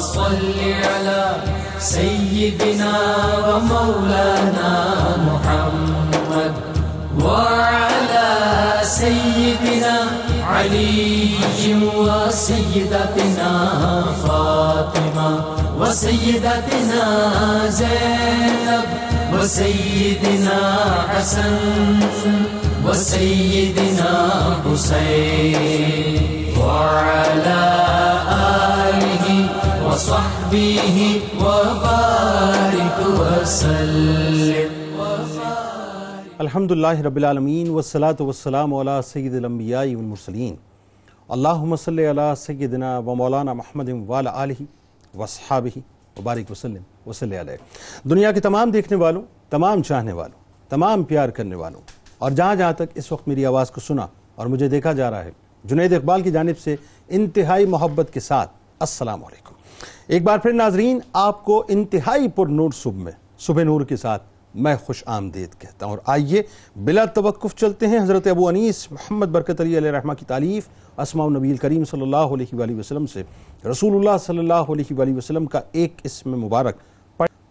صل على سيدنا ومولانا محمد وعلى سيدنا علي وسيدتنا فاطمة وسيدتنا زينب وسيدنا حسن وسيدنا حسين وعلى آله وصحبه وبارك وسلم. الحمدللہ رب العالمین والصلاة والسلام علی سید الانبیاء والمرسلین. اللہم صلی علی سیدنا و مولانا محمد وعلی آلہ واصحابہ وبارک وسلم وصلی علیہ. دنیا کے تمام دیکھنے والوں، تمام چاہنے والوں، تمام پیار کرنے والوں، اور جہاں جہاں تک اس وقت میری آواز کو سنا اور مجھے دیکھا جا رہا ہے، جنید اقبال کی جانب سے انتہائی محبت کے ساتھ السلام علیکم. ایک بار پھر ناظرین، آپ کو انتہائی پر نور صبح نور کے ساتھ میں خوش آمدید کہتا ہوں. اور آئیے بلا توقف چلتے ہیں حضرت ابو انیس محمد برکت علی علیہ رحمہ کی تالیف اسماء النبی الکریم صلی اللہ علیہ وآلہ وسلم سے رسول اللہ صلی اللہ علیہ وآلہ وسلم کا ایک اسم مبارک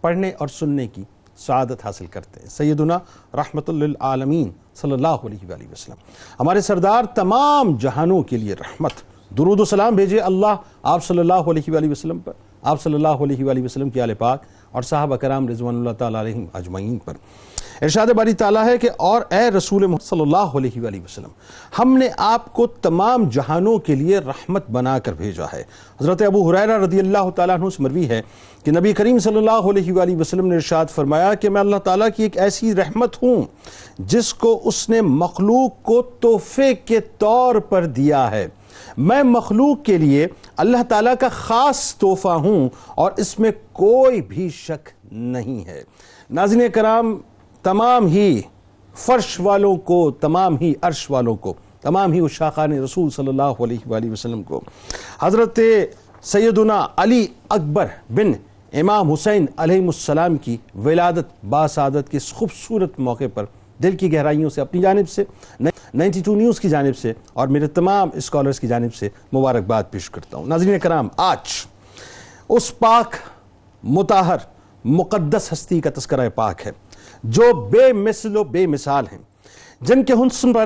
پڑھنے اور سننے کی سعادت حاصل کرتے ہیں. سیدنا رحمت للعالمین صلی اللہ علیہ وآلہ وسلم، ہمارے سردار تمام جہانوں کے لیے رحمت. درود و سلام بھیجے اللہ آپ صلی اللہ علیہ وآلہ وسلم پر، آپ صلی اللہ علیہ وآلہ وسلم کی آل پاک اور صحابہ کرام رضوان اللہ تعالیٰ علیہم اجمعین پر. ارشاد باری تعالیٰ ہے کہ اور اے رسول محمد صلی اللہ علیہ وآلہ وسلم، ہم نے آپ کو تمام جہانوں کے لیے رحمت بنا کر بھیجا ہے. حضرت ابو ہریرہ رضی اللہ تعالیٰ عنہ سے مروی ہے کہ نبی کریم صلی اللہ علیہ وآلہ وسلم نے ارشاد فرمایا کہ میں اللہ تعالیٰ کی ایک ایسی رحمت ہوں جس کو اس نے مخلوق کو تحفے کے طور پر دیا ہے. میں مخلوق کے لیے اللہ تعالیٰ کا خاص تحفہ ہوں اور اس میں کوئی بھی شک نہیں ہے. ناظرین کرام، تمام ہی فرش والوں کو، تمام ہی عرش والوں کو، تمام ہی عشاقان رسول صلی اللہ علیہ وآلہ وسلم کو حضرت سیدنا علی اکبر بن امام حسین علیہ السلام کی ولادت باسعادت کے اس خوبصورت موقع پر دل کی گہرائیوں سے اپنی جانب سے 92 نیوز کی جانب سے اور میرے تمام اسکالرز کی جانب سے مبارکباد پیش کرتا ہوں. ناظرین کرام، آج اس پاک مطہر مقدس ہستی کا تذکرہ پاک ہے جو بے مثل و بے مثال ہیں، جن کے حسن پر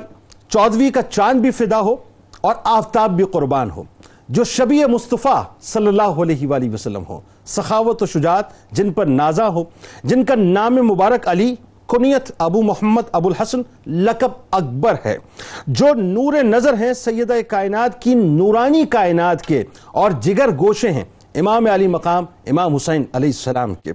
14ویں کا چاند بھی فدا ہو اور آفتاب بھی قربان ہو، جو شبیہ مصطفیٰ صلی اللہ علیہ وآلہ وسلم ہو، سخاوت و شجاعت جن پر نازا ہو، جن کا نام مبارک علی، کنیت ابو محمد ابو الحسن، لقب اکبر ہے، جو نور نظر ہیں سیدہ کائنات کی نورانی کائنات کے اور جگر گوشے ہیں امام علی مقام امام حسین علیہ السلام کے،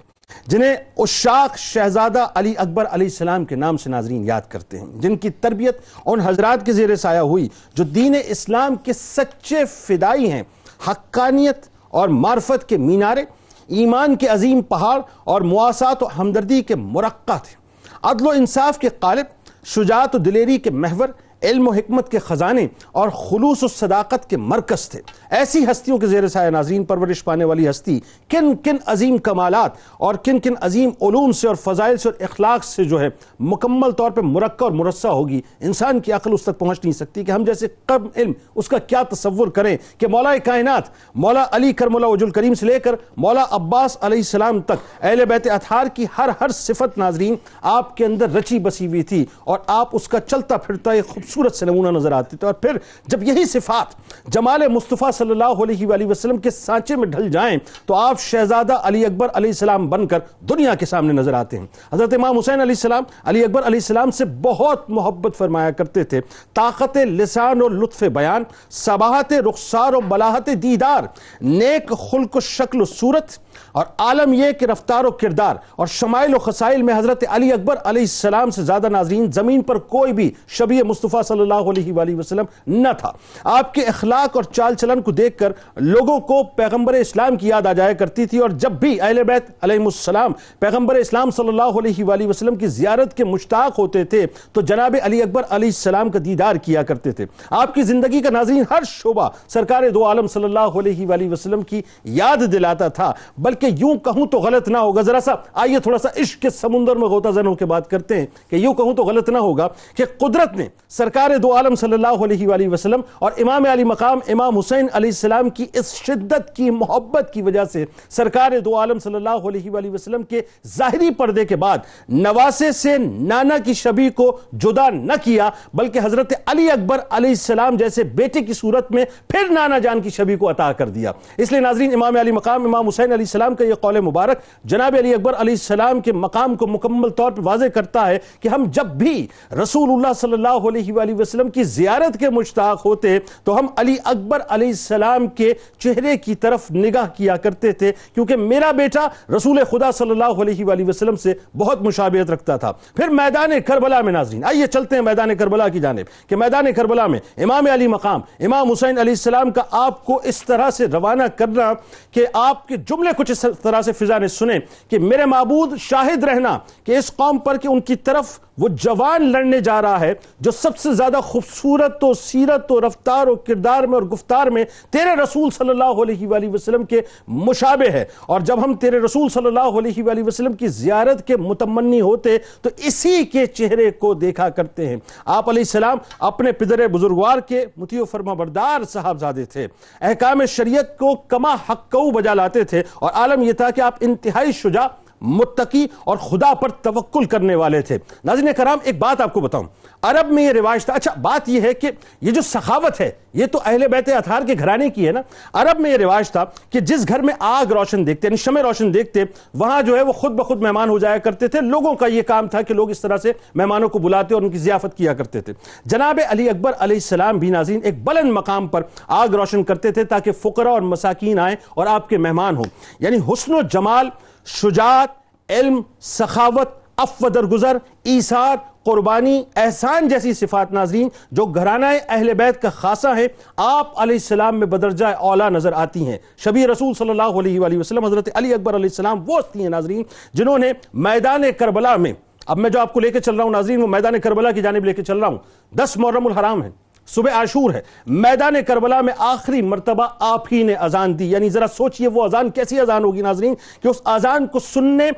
جنہیں عشاق شہزادہ علی اکبر علیہ السلام کے نام سے ناظرین یاد کرتے ہیں، جن کی تربیت ان حضرات کے زیر سایہ ہوئی جو دین اسلام کے سچے فدائی ہیں، حقانیت اور معرفت کے مینارے، ایمان کے عظیم پہاڑ اور مواسات و ہمدردی کے مرقع تھے، عدل و انصاف کے قالب، شجاعت و دلیری کے محور، علم و حکمت کے خزانے اور خلوص و صداقت کے مرکز تھے. ایسی ہستیوں کے زیر سایہ ناظرین پرورش پانے والی ہستی کن کن عظیم کمالات اور کن کن عظیم علوم سے اور فضائل سے اور اخلاق سے جو ہے مکمل طور پہ مرکع اور مرصع ہوگی. انسان کی عقل اس تک پہنچ نہیں سکتی کہ ہم جیسے کم علم اس کا کیا تصور کریں کہ مولا کائنات مولا علی کرم اللہ وجہ الکریم سے لے کر مولا عباس علیہ السلام تک اہل بیت اطہار کی ہر صفت ناظرین آپ کے اندر رچی بسی ہوئی تھی اور آپ اس کا چلتا پھرتا ایک خوبصورت سے نمونہ نظر آتے تھے. اور پھر جب یہی صفات جمال مصطفیٰ صلی اللہ علیہ وآلہ وسلم کے سانچے میں ڈھل جائیں تو آپ شہزادہ علی اکبر علیہ السلام بن کر دنیا کے سامنے نظر آتے ہیں. حضرت امام حسین علیہ السلام علی اکبر علیہ السلام سے بہت محبت فرمایا کرتے تھے. طاقت لسان و لطف بیان، صباحت رخسار و بلاحت دیدار، نیک خلق و شکل و صورت، اور عالم یہ کہ رفتار و کردار اور شمائل و خصائل میں حضرت علی اکبر علیہ السلام سے زیادہ ناظرین زمین پر کوئی بھی شبیہ مصطفیٰ صلی اللہ علیہ وآلہ وسلم نہ تھا. آپ کے اخلاق اور چال چلن کو دیکھ کر لوگوں کو پیغمبر اسلام کی یاد آ جایا کرتی تھی، اور جب بھی اہل بیت علیہ السلام پیغمبر اسلام صلی اللہ علیہ وآلہ وسلم کی زیارت کے مشتاق ہوتے تھے تو جناب علی اکبر علیہ السلام کا دیدار کیا کرتے تھے. آپ کی زندگی کا ناظرین ہر شعبہ سرکار دو عالم صلی اللہ علیہ وآلہ وسلم کی یاد دلاتا تھا. بلکہ یوں کہوں تو غلط نہ ہوگا، ذرا سا آئیے تھوڑا سا عشق کے سمندر میں غوطہ زن ہو کے بات کرتے ہیں کہ یوں کہوں تو غلط نہ ہوگا کہ قدرت نے سرکار دو عالم صلی اللہ علیہ وآلہ وسلم اور امام علی مقام امام حسین علیہ السلام کی اس شدت کی محبت کی وجہ سے سرکار دو عالم صلی اللہ علیہ وآلہ وسلم کے ظاہری پردے کے بعد نواسے سے نانا کی شبیہ کو جدا نہ کیا، بلکہ حضرت علی اکبر علیہ السلام جیسے بیٹے کی صورت میں پھر نانا جان کی شبیہ کو عطا کر دیا۔ اس لیے ناظرین، امام علی مقام امام حسین علیہ السلام کا یہ قول مبارک جناب علی اکبر علیہ السلام کے مقام کو مکمل طور پر واضح کرتا ہے کہ ہم جب بھی رسول اللہ صلی اللہ علیہ وآلہ وسلم کی زیارت کے مشتاق ہوتے تو ہم علی اکبر علیہ السلام کے چہرے کی طرف نگاہ کیا کرتے تھے، کیونکہ میرا بیٹا رسول خدا صلی اللہ علیہ وآلہ وسلم سے بہت مشابہت رکھتا تھا۔ پھر میدان کربلا میں ناظرین آئیے چلتے ہیں میدان کربلا کی جانب کہ میدان کربلا میں امام علی مقام امام حسین علیہ السلام کا آپ کو اس طرح سے روانہ کرنا کہ آپ کے جملے کچھ اس طرح سے فضا نے سنے کہ میرے معبود شاہد رہنا کہ اس قوم پر کہ ان کی طرف وہ جوان لڑنے جا رہا ہے جو سب سے زیادہ خوبصورت و سیرت و رفتار و کردار میں اور گفتار میں تیرے رسول صلی اللہ علیہ وآلہ وسلم کے مشابہ ہے، اور جب ہم تیرے رسول صلی اللہ علیہ وآلہ وسلم کی زیارت کے متمنی ہوتے تو اسی کے چہرے کو دیکھا کرتے ہیں۔ آپ علیہ السلام اپنے پدر بزرگوار کے مطیع و فرما بردار صاحبزادے تھے، احکام شریعت کو کما حقو بجا لاتے تھے، اور عالم یہ تھا کہ آپ انتہائی شجاع، متقی اور خدا پر توکل کرنے والے تھے۔ ناظرین کرام، ایک بات آپ کو بتاؤں، عرب میں یہ رواج تھا، اچھا بات یہ ہے کہ یہ جو سخاوت ہے یہ تو اہل بیت اطہار کے گھرانے کی ہے نا۔ عرب میں یہ رواج تھا کہ جس گھر میں آگ روشن دیکھتے یعنی شمع روشن دیکھتے وہاں جو ہے وہ خود بخود مہمان ہو جایا کرتے تھے۔ لوگوں کا یہ کام تھا کہ لوگ اس طرح سے مہمانوں کو بلاتے اور ان کی ضیافت کیا کرتے تھے۔ جناب علی اکبر علیہ السلام بھی ناظرین ایک بلند مقام پر آگ روشن کرتے تھے تاکہ فقراء اور مساکین آئیں اور آپ کے مہمان ہوں۔ یعنی حسن و جمال، شجاعت، علم، سخاوت، عفو درگزر، ایثار، قربانی، احسان جیسی صفات ناظرین جو گھرانہ اہل بیت کا خاصہ ہے، آپ علیہ السلام میں بدرجہ اولا نظر آتی ہیں۔ شبیہ رسول صلی اللہ علیہ وآلہ وسلم حضرت علی اکبر علیہ السلام وہ ہستی ہیں ناظرین جنہوں نے میدان کربلا میں، اب میں جو آپ کو لے کے چل رہا ہوں ناظرین وہ میدان کربلا کی جانب لے کے چل رہا ہوں، 10 محرم الحرام ہے، صبح عاشور ہے، میدان کربلا میں آخری مرتبہ آپ ہی نے اذان دی۔ یعنی ذرا سوچئے وہ اذان کیسی اذان ہوگی ناظرین کہ اس اذان کو سننے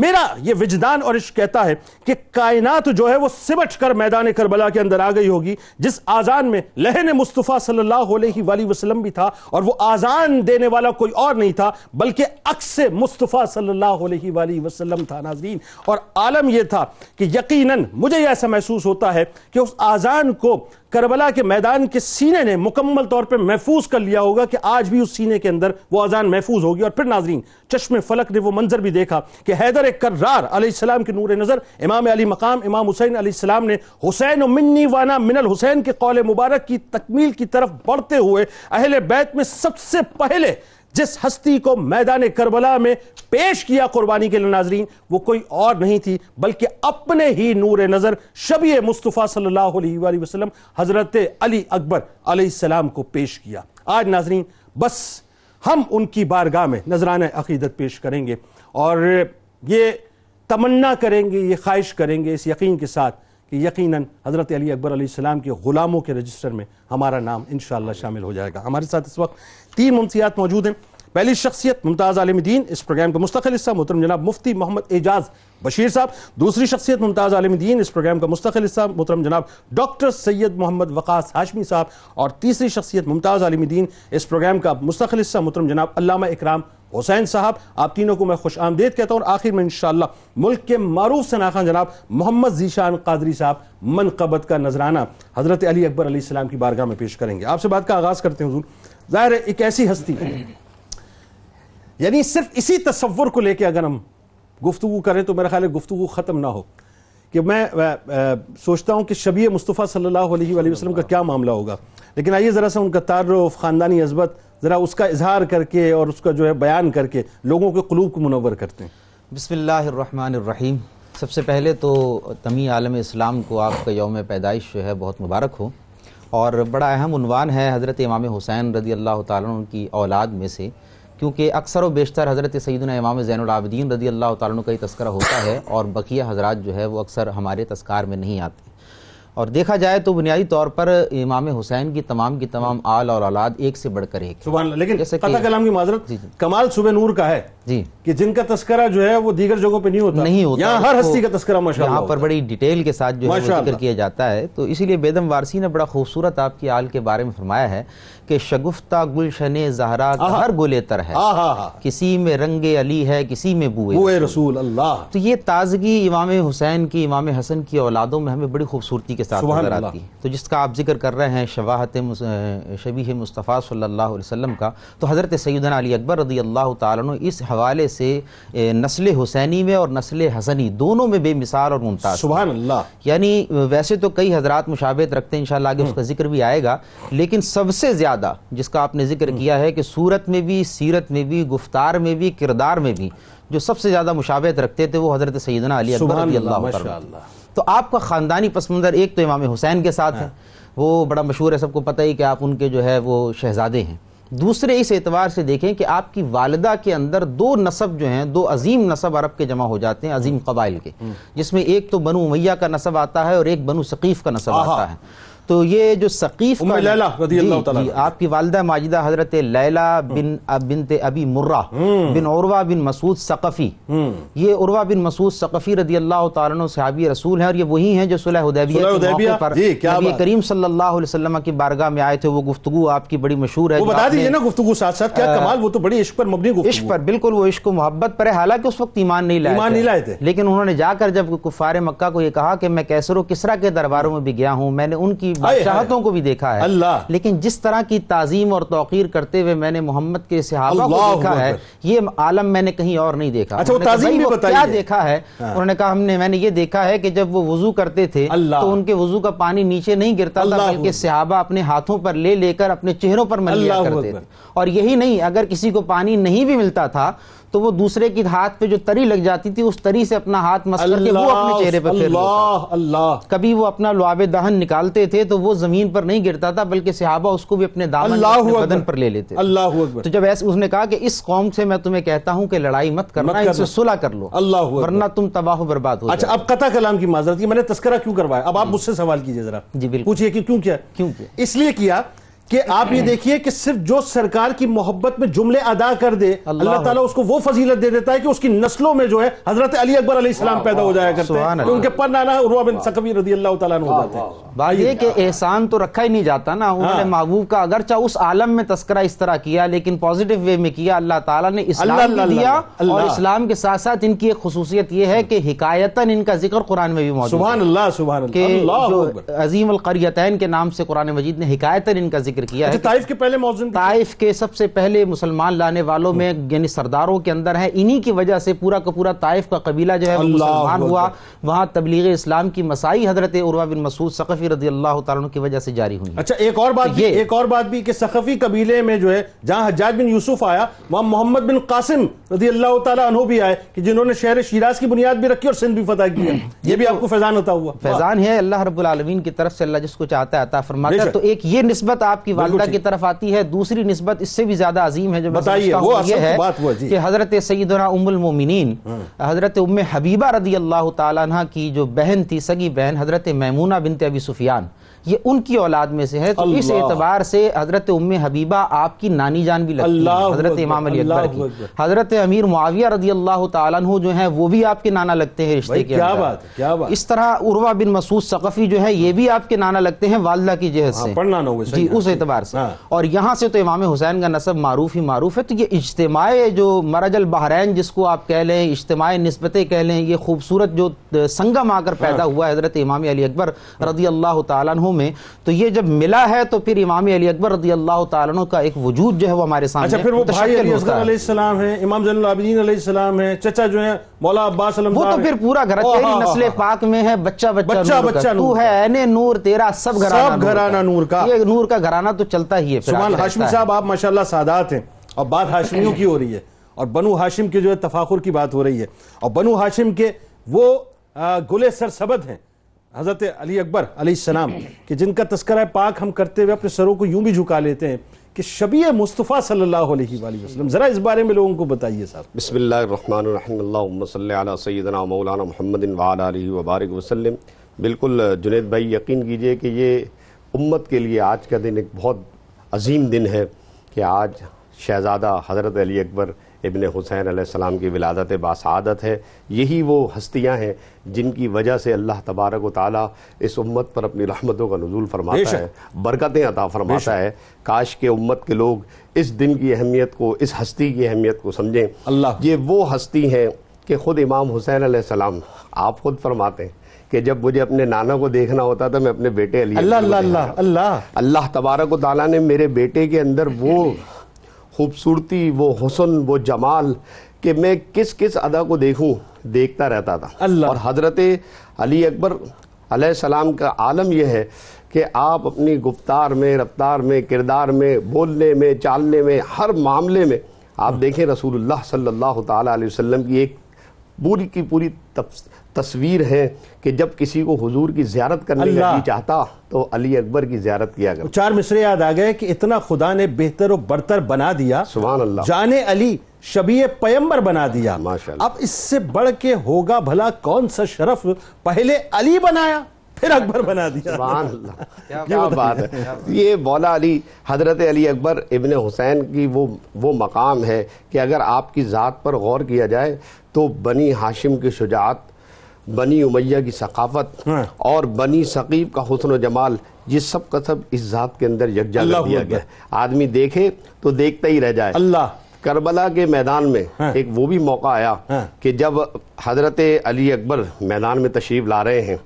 میرا یہ وجدان اور عشق کہتا ہے کہ کائنات جو ہے وہ سمٹ کر میدان کربلا کے اندر آ گئی ہوگی، جس اذان میں لحن مصطفیٰ صلی اللہ علیہ وآلہ وسلم بھی تھا، اور وہ اذان دینے والا کوئی اور نہیں تھا بلکہ عکس مصطفیٰ صلی اللہ علیہ وآلہ وسلم تھا ناظرین۔ اور عالم یہ تھا کہ یقیناً مجھے یہ ایسا محسوس ہوتا ہے کہ اس اذان کو کربلا کے میدان کے سینے نے مکمل طور پر محفوظ کر لیا ہوگا کہ آج بھی اس سینے کے اندر وہ اذان محفوظ ہوگی۔ اور پھر ناظرین چشم فلک نے وہ منظر بھی دیکھا کہ حیدر کرار علیہ السلام کے نور نظر امام علی مقام امام حسین علیہ السلام نے حسین منی وانا من الحسین کے قول مبارک کی تکمیل کی طرف بڑھتے ہوئے اہل بیت میں سب سے پہلے جس ہستی کو میدان کربلا میں پیش کیا قربانی کے لیے ناظرین وہ کوئی اور نہیں تھی بلکہ اپنے ہی نور نظر شبیہ مصطفیٰ صلی اللہ علیہ وآلہ وسلم حضرت علی اکبر علیہ السلام کو پیش کیا۔ آج ناظرین بس ہم ان کی بارگاہ میں نذرانہ عقیدت پیش کریں گے اور یہ تمنا کریں گے، یہ خواہش کریں گے اس یقین کے ساتھ کہ یقیناً حضرت علی اکبر علیہ السلام کے غلاموں کے رجسٹر میں ہمارا نام انشاءاللہ شامل ہو جائے گا۔ ہمارے ساتھ اس وقت 3 ممتیات موجود ہیں۔ پہلی شخصیت ممتاز عالم دین، اس پروگرام کا مستقل حصہ محترم جناب مفتی محمد اعجاز بشیر صاحب۔ دوسری شخصیت ممتاز عالم دین، اس پروگرام کا مستقل حصہ محترم جناب ڈاکٹر سید محمد وقاص ہاشمی صاحب۔ اور تیسری شخصیت ممتاز عالم دین، اس پروگرام کا مستقل حصہ محترم جناب علامہ اکرام حسین صاحب۔ آپ تینوں کو میں خوش آمدید کہتا ہوں اور آخر میں انشاءاللہ ملک کے معروف ثناخواں جناب محمد ذیشان قادری صاحب منقبت کا نذرانہ حضرت علی اکبر علیہ السلام کی بارگاہ میں پیش کریں گے۔ آپ سے بات کا آغاز کرتے ہیں حضور۔ ظاہر ہے ایک ایسی ہستی، یعنی صرف اسی تصور کو لے کے اگر ہم گفتگو کریں تو میرا خیال ہے گفتگو ختم نہ ہو، کہ میں سوچتا ہوں کہ شبیہ مصطفیٰ صلی اللہ علیہ وآلہ وسلم کا کیا معاملہ ہوگا، لیکن آئیے ذرا سا ان کا تعارف، خاندانی عظمت ذرا اس کا اظہار کر کے اور اس کا جو ہے بیان کر کے لوگوں کے قلوب کو منور کرتے ہیں۔ بسم اللہ الرحمن الرحیم۔ سب سے پہلے تو تمام عالم اسلام کو آپ کا یوم پیدائش جو ہے بہت مبارک ہو، اور بڑا اہم عنوان ہے حضرت امام حسین رضی اللہ تعالیٰ عنہ کی اولاد میں سے، کیونکہ اکثر و بیشتر حضرت سیدنا امام زین العابدین رضی اللہ تعالیٰ عنہ کا ہی تذکرہ ہوتا ہے، اور بقیہ حضرات جو ہے وہ اکثر ہمارے تذکار میں نہیں آتے۔ اور دیکھا جائے تو بنیادی طور پر امام حسین کی تمام آل اور اولاد ایک سے بڑھ کر ایک۔ سبحان اللہ۔ لیکن قطع کلام کی معذرت، کمال صبح نور کا ہے جی کہ جن کا تذکرہ جو ہے وہ دیگر جگہوں پہ نہیں ہوتا، یہاں ہر ہستی کا تذکرہ ماشاءاللہ یہاں پر بڑی ڈیٹیل کے ساتھ جو ہے ذکر کیا جاتا ہے. تو اسی لیے بیدم وارسی نے بڑا خوبصورت آپ کی آل کے بارے میں فرمایا ہے کہ شگفتہ گلشن زہرا کا ہر گل تر ہے، کسی میں رنگ علی ہے کسی میں بوئے رسول اللہ. تو یہ تازگی امام حسین کی، امام حسن کی اولادوں میں ہمیں بڑی خوبصورتی کے ساتھ نظر آتی ہے. تو جس کا آپ ذکر کر رہے ہیں شباہت شبیہ مصطفیٰ صلی اللہ علیہ وسلم کا، تو حضرت سیدنا علی اکبر رضی اللہ تعالیٰ عنہ اس حوالے سے نسل حسینی میں اور نسل حسنی دونوں میں بے مثال اور ممتاز. سبحان اللہ. یعنی ویسے تو کئی حضرات مشابہت رکھتے ہیں، انشاءاللہ آگے اس کا ذکر بھی آئے گا، لیکن سب سے زیادہ جس کا آپ نے ذکر کیا ہے کہ صورت میں بھی، سیرت میں بھی، گفتار میں بھی، کردار میں بھی جو سب سے زیادہ مشابہت رکھتے تھے وہ حضرت سیدنا علی اکبر رضی اللہ تعالیٰ. تو آپ کا خاندانی پس منظر ایک تو امام حسین کے ساتھ ہے، وہ بڑا مشہور ہے، سب کو پتہ ہی کہ آپ ان کے جو ہے وہ شہزادے ہیں. دوسرے اس اعتبار سے دیکھیں کہ آپ کی والدہ کے اندر دو نسب جو ہیں، دو عظیم نسب عرب کے جمع ہو جاتے ہیں، عظیم قبائل کے، جس میں ایک تو بنو امیہ کا نسب آتا ہے اور ایک بنو ثقیف کا نسب آتا ہے. تو یہ جو ثقیف ام لیلہ رضی اللہ تعالیٰ آپ کی والدہ ماجدہ حضرت لیلہ بنت ابی مرہ بن عروہ بن مسعود ثقفی، یہ عروہ بن مسعود ثقفی رضی اللہ تعالیٰ عنہ صحابی رسول ہیں، اور یہ وہی ہیں جو صلح حدیبیہ کے موقع پر نبی کریم صلی اللہ علیہ وسلم کی بارگاہ میں آئے تھے. وہ گفتگو آپ کی بڑی مشہور ہے. وہ بتا دیجئے نا گفتگو ساتھ ساتھ کیا کمال، وہ تو بڑی عشق پر مبنی گفتگو. عشق پر، بالکل وہ عشق و محبت پر ہے. حالانکہ اس وقت ایمان نہیں لائے تھے، لیکن انہوں نے جا کر جب کفار مکہ کو یہ کہا کہ میں کیسر و کسریٰ کے درباروں میں بھی گیا ہوں، میں نے ان کی بادشاہتوں کو بھی دیکھا ہے، لیکن جس طرح کی تعظیم اور توقیر کرتے ہوئے میں نے محمد کے صحابہ کو دیکھا ہے، یہ عالم میں نے کہیں اور نہیں دیکھا. اچھا وہ تعظیم بھی بتائیے. کیا دیکھا ہے؟ انہوں نے کہا میں نے یہ دیکھا ہے کہ جب وہ وضو کرتے تھے تو ان کے وضو کا پانی نیچے نہیں گرتا تھا، بلکہ صحابہ اپنے ہاتھوں پر لے لے کر اپنے چہروں پر مل لیا کرتے تھے. اور یہی نہیں، اگر کسی کو پانی نہیں بھی ملتا تھا تو وہ دوسرے کی ہاتھ پہ جو تری لگ جاتی تھی اس تری سے اپنا ہاتھ مس کر کے وہ اپنے چہرے پر پھیر لیتا. کبھی وہ اپنا لعاب دہن نکالتے تھے تو وہ زمین پر نہیں گرتا تھا، بلکہ صحابہ اس کو بھی اپنے دامن اپنے بدن پر لے لیتے. اللہ اکبر. تو جب ایسے اس نے کہا کہ اس قوم سے میں تمہیں کہتا ہوں کہ لڑائی مت کرنا، ان سے صلح کر لو، ورنہ تم تباہ و برباد ہو جاؤ. اچھا اب قطع کلام کی معذرت کی، میں نے تذکرہ کیوں کروایا، اب آپ مجھ سے سوال کیجئے ذرا. جی بالکل. پوچھئے کہ کیوں کیا؟ اس لیے کیا کہ آپ یہ دیکھیے کہ صرف جو سرکار کی محبت میں جملے ادا کر دے اللہ تعالیٰ اس کو وہ فضیلت دے دیتا ہے کہ اس کی نسلوں میں جو ہے حضرت علی اکبر علیہ السلام پیدا ہو جایا کرتے ہیں، کہ ان کے پر نانا عروہ بن ثقفی رضی اللہ تعالیٰ عنہ ہو جاتے ہیں. بات یہ کہ احسان تو رکھا ہی نہیں جاتا نا. انہوں نے محبوب کا اگرچہ اس عالم میں تذکرہ اس طرح کیا لیکن پازیٹیو وے میں کیا. اللہ تعالیٰ نے اسلام بھی دیا، اور اسلام کے ساتھ ساتھ ان کی ایک خصوصیت یہ ہے کہ حکایتاً ان کا ذکر قرآن میں بھی موجود ہے. سبحان اللہ سبحان اللہ. کہ جو عظیم القریتین کے نام سے قرآن مجید نے حکایتاً ان کا ذکر کیا ہے. طائف کے پہلے موزن، طائف کے سب سے پہلے مسلمان لانے والوں میں یعنی سرداروں کے اندر ہیں، انہی کی وجہ سے پورا کا پورا طائف کا قبیلہ جو ہے مسلمان ہوا. وہاں تبلیغ اسلام کی مسائی حضرت عروہ بن مسعود ثقفی رضی اللہ تعالیٰ عنہ کی وجہ سے جاری ہوئی. اچھا ایک اور بات بھی کہ ثقفی قبیلے میں جو ہے جہاں حجاج بن یوسف آیا وہاں محمد بن قاسم رضی اللہ تعالیٰ عنہ بھی آئے کہ جنہوں نے شہر شیراز کی بنیاد بھی رکھی اور سندھ بھی فتح کیا. یہ بھی آپ کو فیضان عطا ہوا. فیضان ہے اللہ رب العالمین کی طرف سے، اللہ جس کو چاہتا ہے عطا فرماتا ہے. تو ایک یہ نسبت آپ کی والدہ کی طرف آتی ہے. دوسری نسبت اس سے بھی زیادہ عظیم ہے جو یہ ہے کہ حضرت سیدنا ام المومنین حضرت ام حبیبہ رضی اللہ تعالیٰ عنہ کی جو بہن تھی، سگی بہن حضرت میمونہ بنت ابی سفیان، یہ ان کی اولاد میں سے ہے. تو اس اعتبار سے حضرت ام حبیبہ آپ کی نانی جان بھی لگتی ہے حضرت امام علی اکبر کی. حضرت امیر معاویہ رضی اللہ تعالیٰ عنہ جو ہیں وہ بھی آپ کے نانا لگتے ہیں رشتے کے اندر. اس طرح عروہ بن مسعود ثقفی جو ہے یہ بھی آپ کے نانا لگتے ہیں والدہ کی جہت سے، جی اس اعتبار سے. اور یہاں سے تو امام حسین کا نسب معروف ہی معروف ہے. تو یہ اجتماع جو مرج البحرین جس کو آپ کہہ لیں، اجتماع نسبتیں کہہ لیں، یہ خوبصورت جو سنگم آ کر پیدا ہوا ہے حضرت امام علی اکبر رضی اللہ تعالیٰ عنہ میں، تو یہ جب ملا ہے تو پھر امام علی اکبر رضی اللہ تعالیٰ عنہ کا ایک وجود جو ہے وہ ہمارے سامنے. اچھا پھر وہ بھائی علی اصغر علیہ السلام ہیں، امام زین العابدین علیہ السلام ہیں، چچا جو ہیں مولا عباس علمدار، وہ تو پھر پورا گھر تیری نسل پاک میں ہے، بچہ بچہ تو ہے عین نور تیرا سب گھرانہ نور کا. یہ نور کا گھرانہ تو چلتا ہی ہے. سبحان ہاشمی صاحب آپ ماشاءاللہ سادات ہیں، اور بات ہاشمیوں کی ہو رہی ہے اور بنو ہاشم کے جو ہے تفاخر کی بات ہو رہی ہے. اور بنو ہاشم کے وہ گلے سرسبد ہیں حضرت علی اکبر علیہ السلام کہ جن کا تذکرہ پاک ہم کرتے ہوئے اپنے سروں کو یوں بھی جھکا لیتے ہیں کہ شبیہ مصطفیٰ صلی اللہ علیہ وآلہ وسلم. ذرا اس بارے میں لوگوں کو بتائیے صاحب. بسم اللہ الرحمن الرحیم. اللہم صلی علی سیدنا مولانا محمد وعلی آلہ وبارک وسلم. بالکل جنید بھائی یقین کیجئے کہ یہ امت کے لیے آج کا دن ایک بہت عظیم دن ہے کہ آج شہزادہ حضرت علی اکبر ابن حسین علیہ السلام کی ولادت باسعادت ہے. یہی وہ ہستیاں ہیں جن کی وجہ سے اللہ تبارک و تعالیٰ اس امت پر اپنی رحمتوں کا نزول فرماتا ہے, برکتیں عطا فرماتا ہے. کاش کہ امت کے لوگ اس دن کی اہمیت کو, اس ہستی کی اہمیت کو سمجھیں. یہ وہ ہستی ہیں کہ خود امام حسین علیہ السلام آپ خود فرماتے ہیں کہ جب مجھے اپنے نانا کو دیکھنا ہوتا تھا میں اپنے بیٹے علی اللہ تبارک و تعالیٰ نے میرے بیٹے کے اندر وہ خوبصورتی, وہ حسن, وہ جمال کہ میں کس کس ادا کو دیکھتا رہتا تھا. اور حضرت علی اکبر علیہ السلام کا عالم یہ ہے کہ آپ اپنی گفتار میں, رفتار میں, کردار میں, بولنے میں, چالنے میں, ہر معاملے میں آپ دیکھیں رسول اللہ صلی اللہ تعالیٰ علیہ وسلم کی ایک پوری کی پوری تصویر ہے کہ جب کسی کو حضور کی زیارت کرنے کا جی چاہتا تو علی اکبر کی زیارت کیا گیا. 4 مصرے یاد آ گئے کہ اتنا خدا نے بہتر و برتر بنا دیا, سبحان اللہ, جانے علی شبیہ پیمبر بنا دیا. اب اس سے بڑھ کے ہوگا بھلا کون سا شرف, پہلے علی بنایا پھر اکبر بنا دیا. سبحان اللہ, کیا بات ہے. یہ مولا علی حضرت علی اکبر ابن حسین کی وہ مقام ہے کہ اگر آپ کی ذات پر غور کیا جائے تو بنی ہاشم کی شجاعت, بنی امیہ کی ثقافت اور بنی ثقیف کا حسن و جمال, یہ سب کا سب اس ذات کے اندر یکجا کر دیا گیا. آدمی دیکھے تو دیکھتا ہی رہ جائے. کربلا کے میدان میں ایک وہ بھی موقع آیا کہ جب حضرت علی اکبر میدان میں تشریف لا رہے ہیں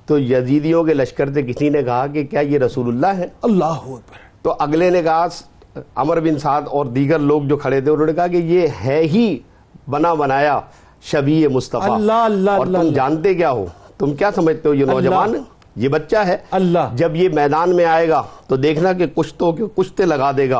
تو یزیدیوں کے لشکر سے کسی نے کہا کہ کیا یہ رسول اللہ ہے؟ اللہ اکبر. تو اگلے نے کہا, عمر بن سعد اور دیگر لوگ جو کھڑے تھے انہوں نے کہا کہ یہ ہے ہی بنا بنایا شبیہ مصطفیٰ. اور تم جانتے کیا ہو, تم کیا سمجھتے ہو, یہ نوجوان یہ بچہ ہے. جب یہ میدان میں آئے گا تو دیکھنا کہ کشتوں کے کشتے لگا دے گا,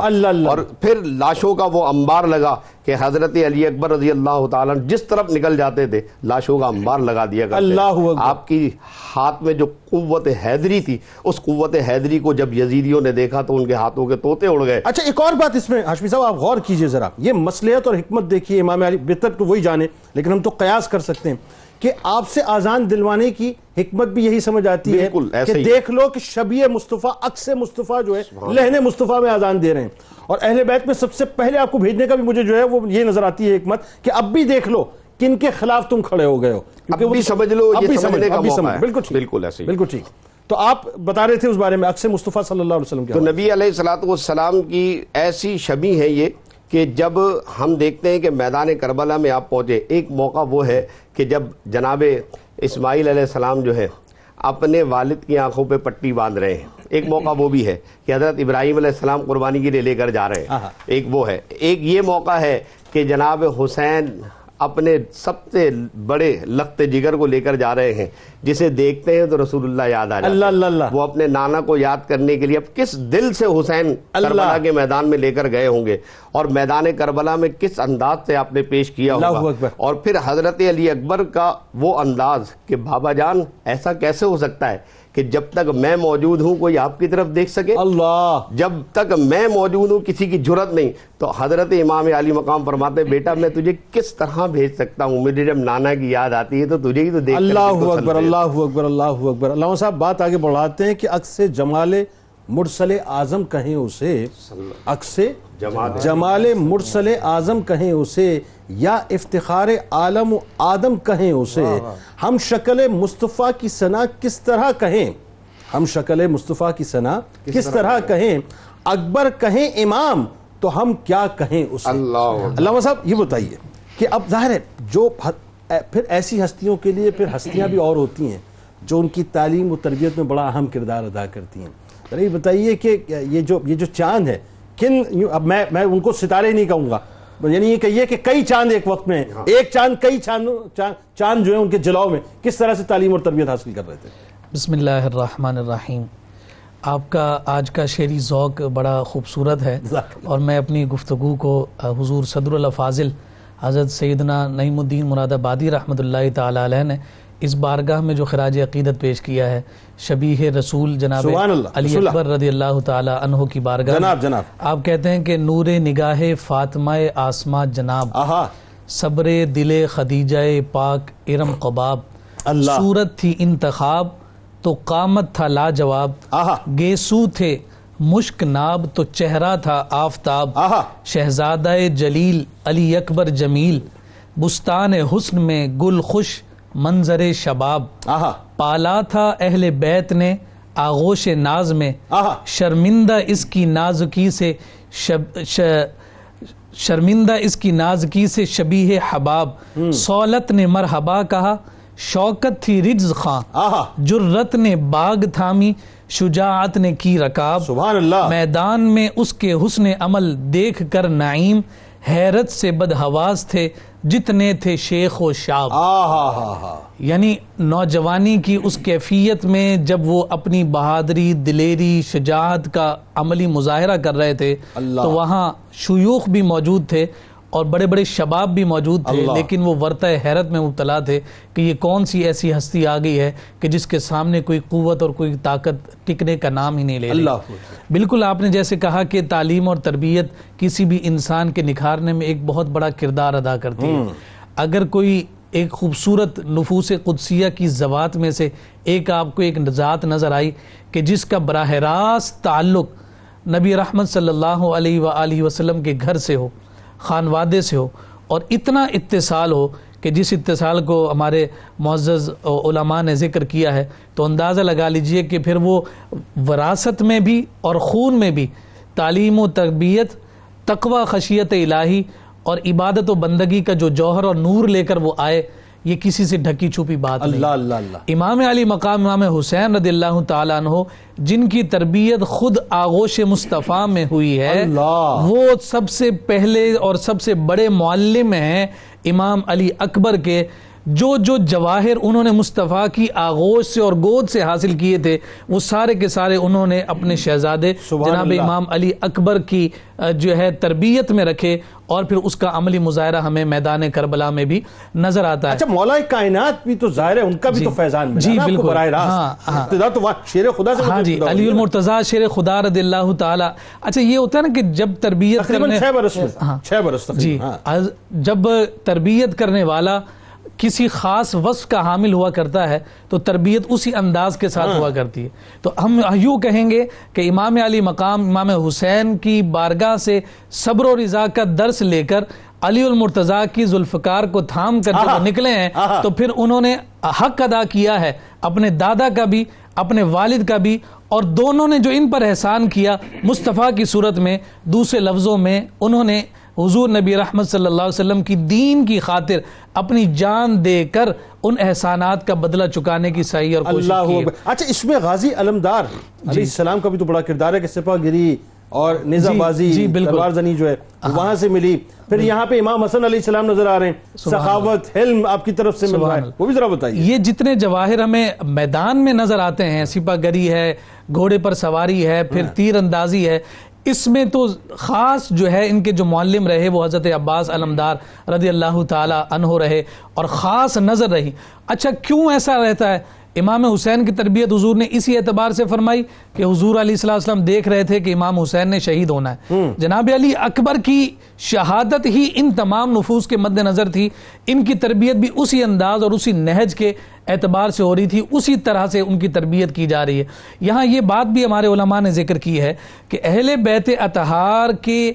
اور پھر لاشوں کا وہ انبار لگا کہ حضرت علی اکبر رضی اللہ تعالیٰ جس طرف نکل جاتے تھے لاشوں کا انبار لگا دیا کرتے. آپ کی ہاتھ میں جو قوت حیدری تھی, اس قوت حیدری کو جب یزیدیوں نے دیکھا تو ان کے ہاتھوں کے طوطے اڑ گئے. اچھا ایک اور بات اس میں ہاشمی صاحب آپ غور کیجئے ذرا, یہ مصلحت اور حکمت دیکھیے. امام علی بہتر تو وہی جانے, لیکن ہم تو قیاس کر سکتے ہیں کہ آپ سے آزان دلوانے کی حکمت بھی یہی سمجھ آتی ہے کہ دیکھ لو کہ شبیہ مصطفیٰ, عکس مصطفیٰ جو ہے لہن مصطفیٰ میں آزان دے رہے ہیں. اور اہل بیت میں سب سے پہلے آپ کو بھیجنے کا بھی مجھے جو ہے وہ یہ نظر آتی ہے حکمت کہ اب بھی دیکھ لو کن کے خلاف تم کھڑے ہو گئے ہو, اب بھی سمجھ لو, یہ سمجھنے کا موقع ہے. بالکل ایسے, بالکل ٹھیک. تو آپ بتا رہے تھے اس بارے میں عکس مصطفیٰ صلی اللہ علیہ وسلم کے. تو نبی علیہ السلام کی ایسی شبیہ ہے یہ کہ جب ہم دیکھتے ہیں کہ میدان کربلا میں آپ پہنچے, ایک موقع وہ ہے کہ جب جناب اسماعیل علیہ السلام جو ہے اپنے والد کی آنکھوں پہ پٹی باندھ رہے ہیں. ایک موقع وہ بھی ہے کہ حضرت ابراہیم علیہ السلام قربانی کے لیے لے کر جا رہے ہیں. ایک وہ ہے. ایک یہ موقع ہے کہ جناب حسین اپنے سب سے بڑے لخت جگر کو لے کر جا رہے ہیں, جسے دیکھتے ہیں تو رسول اللہ یاد آ جاتے ہیں. وہ اپنے نانا کو یاد کرنے کے لیے اب کس دل سے حسین کربلا کے میدان میں لے کر گئے ہوں گے, اور میدان کربلا میں کس انداز سے آپ نے پیش کیا ہوگا. اور پھر حضرت علی اکبر کا وہ انداز کہ بابا جان ایسا کیسے ہو سکتا ہے کہ جب تک میں موجود ہوں کوئی آپ کی طرف دیکھ سکے, جب تک میں موجود ہوں کسی کی جرت نہیں. تو حضرت امام علی مقام فرماتے ہیں بیٹا میں تجھے کس طرح بھیج سکتا ہوں, مجھے جب نانا کی یاد آتی ہے تو تجھے ہی تو دیکھ. اللہ اکبر, اللہ اکبر, اللہ اکبر. علامہ صاحب بات آگے بڑھاتے ہیں کہ عکس جمال مرسل اعظم کہیں اسے, عکس جمال مرسل اعظم کہیں اسے, یا افتخار عالم و آدم کہیں اسے. ہم شکل مصطفیٰ کی ثنا کس طرح کہیں, ہم شکل مصطفیٰ کی ثنا کس طرح کہیں, اکبر کہیں امام تو ہم کیا کہیں اسے. علامہ صاحب یہ بتائیے کہ اب ظاہر ہے جو پھر ایسی ہستیوں کے لیے پھر ہستیاں بھی اور ہوتی ہیں جو ان کی تعلیم و تربیت میں بڑا اہم کردار ادا کرتی ہیں. یہ بتائیے کہ یہ جو چاند ہے کن, اب میں ان کو ستارے نہیں کہوں گا, یعنی یہ کہیے کہ کئی چاند ایک وقت میں, ایک چاند کئی چاند جو ہیں ان کے جلاؤ میں کس طرح سے تعلیم اور تربیت حاصل کر رہے تھے. بسم اللہ الرحمن الرحیم. آپ کا آج کا شعری ذوق بڑا خوبصورت ہے, اور میں اپنی گفتگو کو حضور صدر الافاضل حضرت سیدنا نعیم الدین مراد آبادی رحمۃ اللہ تعالی علیہ نے اس بارگاہ میں جو خراج عقیدت پیش کیا ہے شبیہ رسول جناب علی اکبر رضی اللہ تعالی عنہ کی بارگاہ میں, آپ کہتے ہیں کہ نور نگاہ فاطمہ آسماں جناب, صبر دل خدیجہ پاک ارم قباب, صورت تھی انتخاب تو قامت تھا لاجواب, گیسو تھے مشک ناب تو چہرہ تھا آفتاب، شہزادہ جلیل علی اکبر جمیل، بستان حسن میں گل خوش منظر شباب، پالا تھا اہل بیت نے آغوش ناز میں، شرمندہ اس کی نازکی سے شرمندہ اس کی نازکی سے شبیہ حباب، سولت نے مرحبا کہا شوکت تھی رجز خاں، جرت نے باغ تھامی شجاعت نے کی رکاب، سبحان اللہ، میدان میں اس کے حسن عمل دیکھ کر نعیم، حیرت سے بدحواس تھے جتنے تھے شیخ و شاب۔ یعنی نوجوانی کی اس کیفیت میں جب وہ اپنی بہادری، دلیری، شجاعت کا عملی مظاہرہ کر رہے تھے تو وہاں شیوخ بھی موجود تھے اور بڑے بڑے شباب بھی موجود تھے، لیکن وہ ورطہ حیرت میں مبتلا تھے کہ یہ کون سی ایسی ہستی آ گئی ہے کہ جس کے سامنے کوئی قوت اور کوئی طاقت ٹکنے کا نام ہی نہیں لے رہی۔ بالکل آپ نے جیسے کہا کہ تعلیم اور تربیت کسی بھی انسان کے نکھارنے میں ایک بہت بڑا کردار ادا کرتی ہے۔ اگر کوئی ایک خوبصورت نفوس قدسیہ کی ذوات میں سے ایک آپ کو ایک ذات نظر آئی کہ جس کا براہ راست تعلق نبی رحمت صلی اللہ علیہ وآلہ وسلم کے گھر سے ہو، خانوادے سے ہو، اور اتنا اتصال ہو کہ جس اتصال کو ہمارے معزز علماء نے ذکر کیا ہے، تو اندازہ لگا لیجئے کہ پھر وہ وراثت میں بھی اور خون میں بھی تعلیم و تربیت، تقوی، خشیت الہی اور عبادت و بندگی کا جو جوہر اور نور لے کر وہ آئے، یہ کسی سے ڈھکی چھپی بات نہیں۔ اللہ امام علی مقام امام حسین رضی اللہ تعالیٰ عنہ جن کی تربیت خود آغوش مصطفیٰ میں ہوئی ہے، وہ سب سے پہلے اور سب سے بڑے معلم ہیں امام علی اکبر کے، جو جواہر انہوں نے مصطفیٰ کی آغوش سے اور گود سے حاصل کیے تھے وہ سارے کے سارے انہوں نے اپنے شہزادے جناب امام علی اکبر کی جو ہے تربیت میں رکھے، اور پھر اس کا عملی مظاہرہ ہمیں میدان کربلا میں بھی نظر آتا ہے۔ اچھا، مولا کائنات بھی تو ظاہر ہے ان کا بھی تو فیضان ملا جی نا آپ کو بالکل، براہ راست، ابتدا تو شیر خدا سے، ہاں جی، علی المرتضیٰ شیر خدا رضی اللہ تعالی۔ اچھا یہ ہوتا ہے نا کہ جب تربیت کرنے 6 برس جی جب تربیت کرنے والا کسی خاص وصف کا حامل ہوا کرتا ہے تو تربیت اسی انداز کے ساتھ ہوا کرتی ہے۔ تو ہم یوں کہیں گے کہ امام علی مقام امام حسین کی بارگاہ سے صبر و رضا کا درس لے کر علی المرتضیٰ کی ذوالفقار کو تھام کر جب وہ نکلے ہیں تو پھر انہوں نے حق ادا کیا ہے اپنے دادا کا بھی، اپنے والد کا بھی، اور دونوں نے جو ان پر احسان کیا مصطفیٰ کی صورت میں، دوسرے لفظوں میں انہوں نے حضور نبی رحمت صلی اللہ علیہ وسلم کی دین کی خاطر اپنی جان دے کر ان احسانات کا بدلہ چکانے کی صحیح اور کوشش کی۔ اچھا، اس میں غازی علمدار علیہ السلام کا بھی تو بڑا کردار ہے کہ سپاہ گیری اور نیزہ بازی، تلوار زنی جو ہے وہاں سے ملی، پھر یہاں پہ امام حسن علیہ السلام نظر آ رہے ہیں، سخاوت، حلم آپ کی طرف سے مل رہا ہے، وہ بھی ذرا بتائیے۔ یہ جتنے جواہر ہمیں میدان میں نظر آتے ہیں، سپاہ گری ہے، گھوڑے پر سواری ہے، پھر تیر اندازی ہے، اس میں تو خاص جو ہے ان کے جو معلم رہے وہ حضرت عباس علمدار رضی اللہ تعالی عنہ رہے اور خاص نظر رہی۔ اچھا کیوں ایسا رہتا ہے؟ امام حسین کی تربیت حضور نے اسی اعتبار سے فرمائی کہ حضور علیہ السلام دیکھ رہے تھے کہ امام حسین نے شہید ہونا ہے۔ جناب علی اکبر کی شہادت ہی ان تمام نفوس کے مد نظر تھی، ان کی تربیت بھی اسی انداز اور اسی نہج کے اعتبار سے ہو رہی تھی، اسی طرح سے ان کی تربیت کی جا رہی ہے۔ یہاں یہ بات بھی ہمارے علماء نے ذکر کی ہے کہ اہل بیت اطہار کے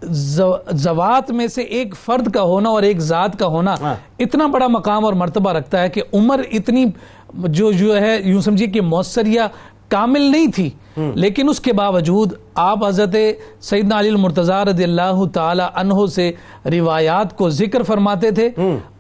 زوات میں سے ایک فرد کا ہونا اور ایک ذات کا ہونا اتنا بڑا مقام اور مرتبہ رکھتا ہے کہ عمر اتنی جو ہے یوں سمجھیے کہ مؤثر یا کامل نہیں تھی، لیکن اس کے باوجود آپ حضرت سیدنا علی المرتضیٰ رضی اللہ تعالی عنہ سے روایات کو ذکر فرماتے تھے۔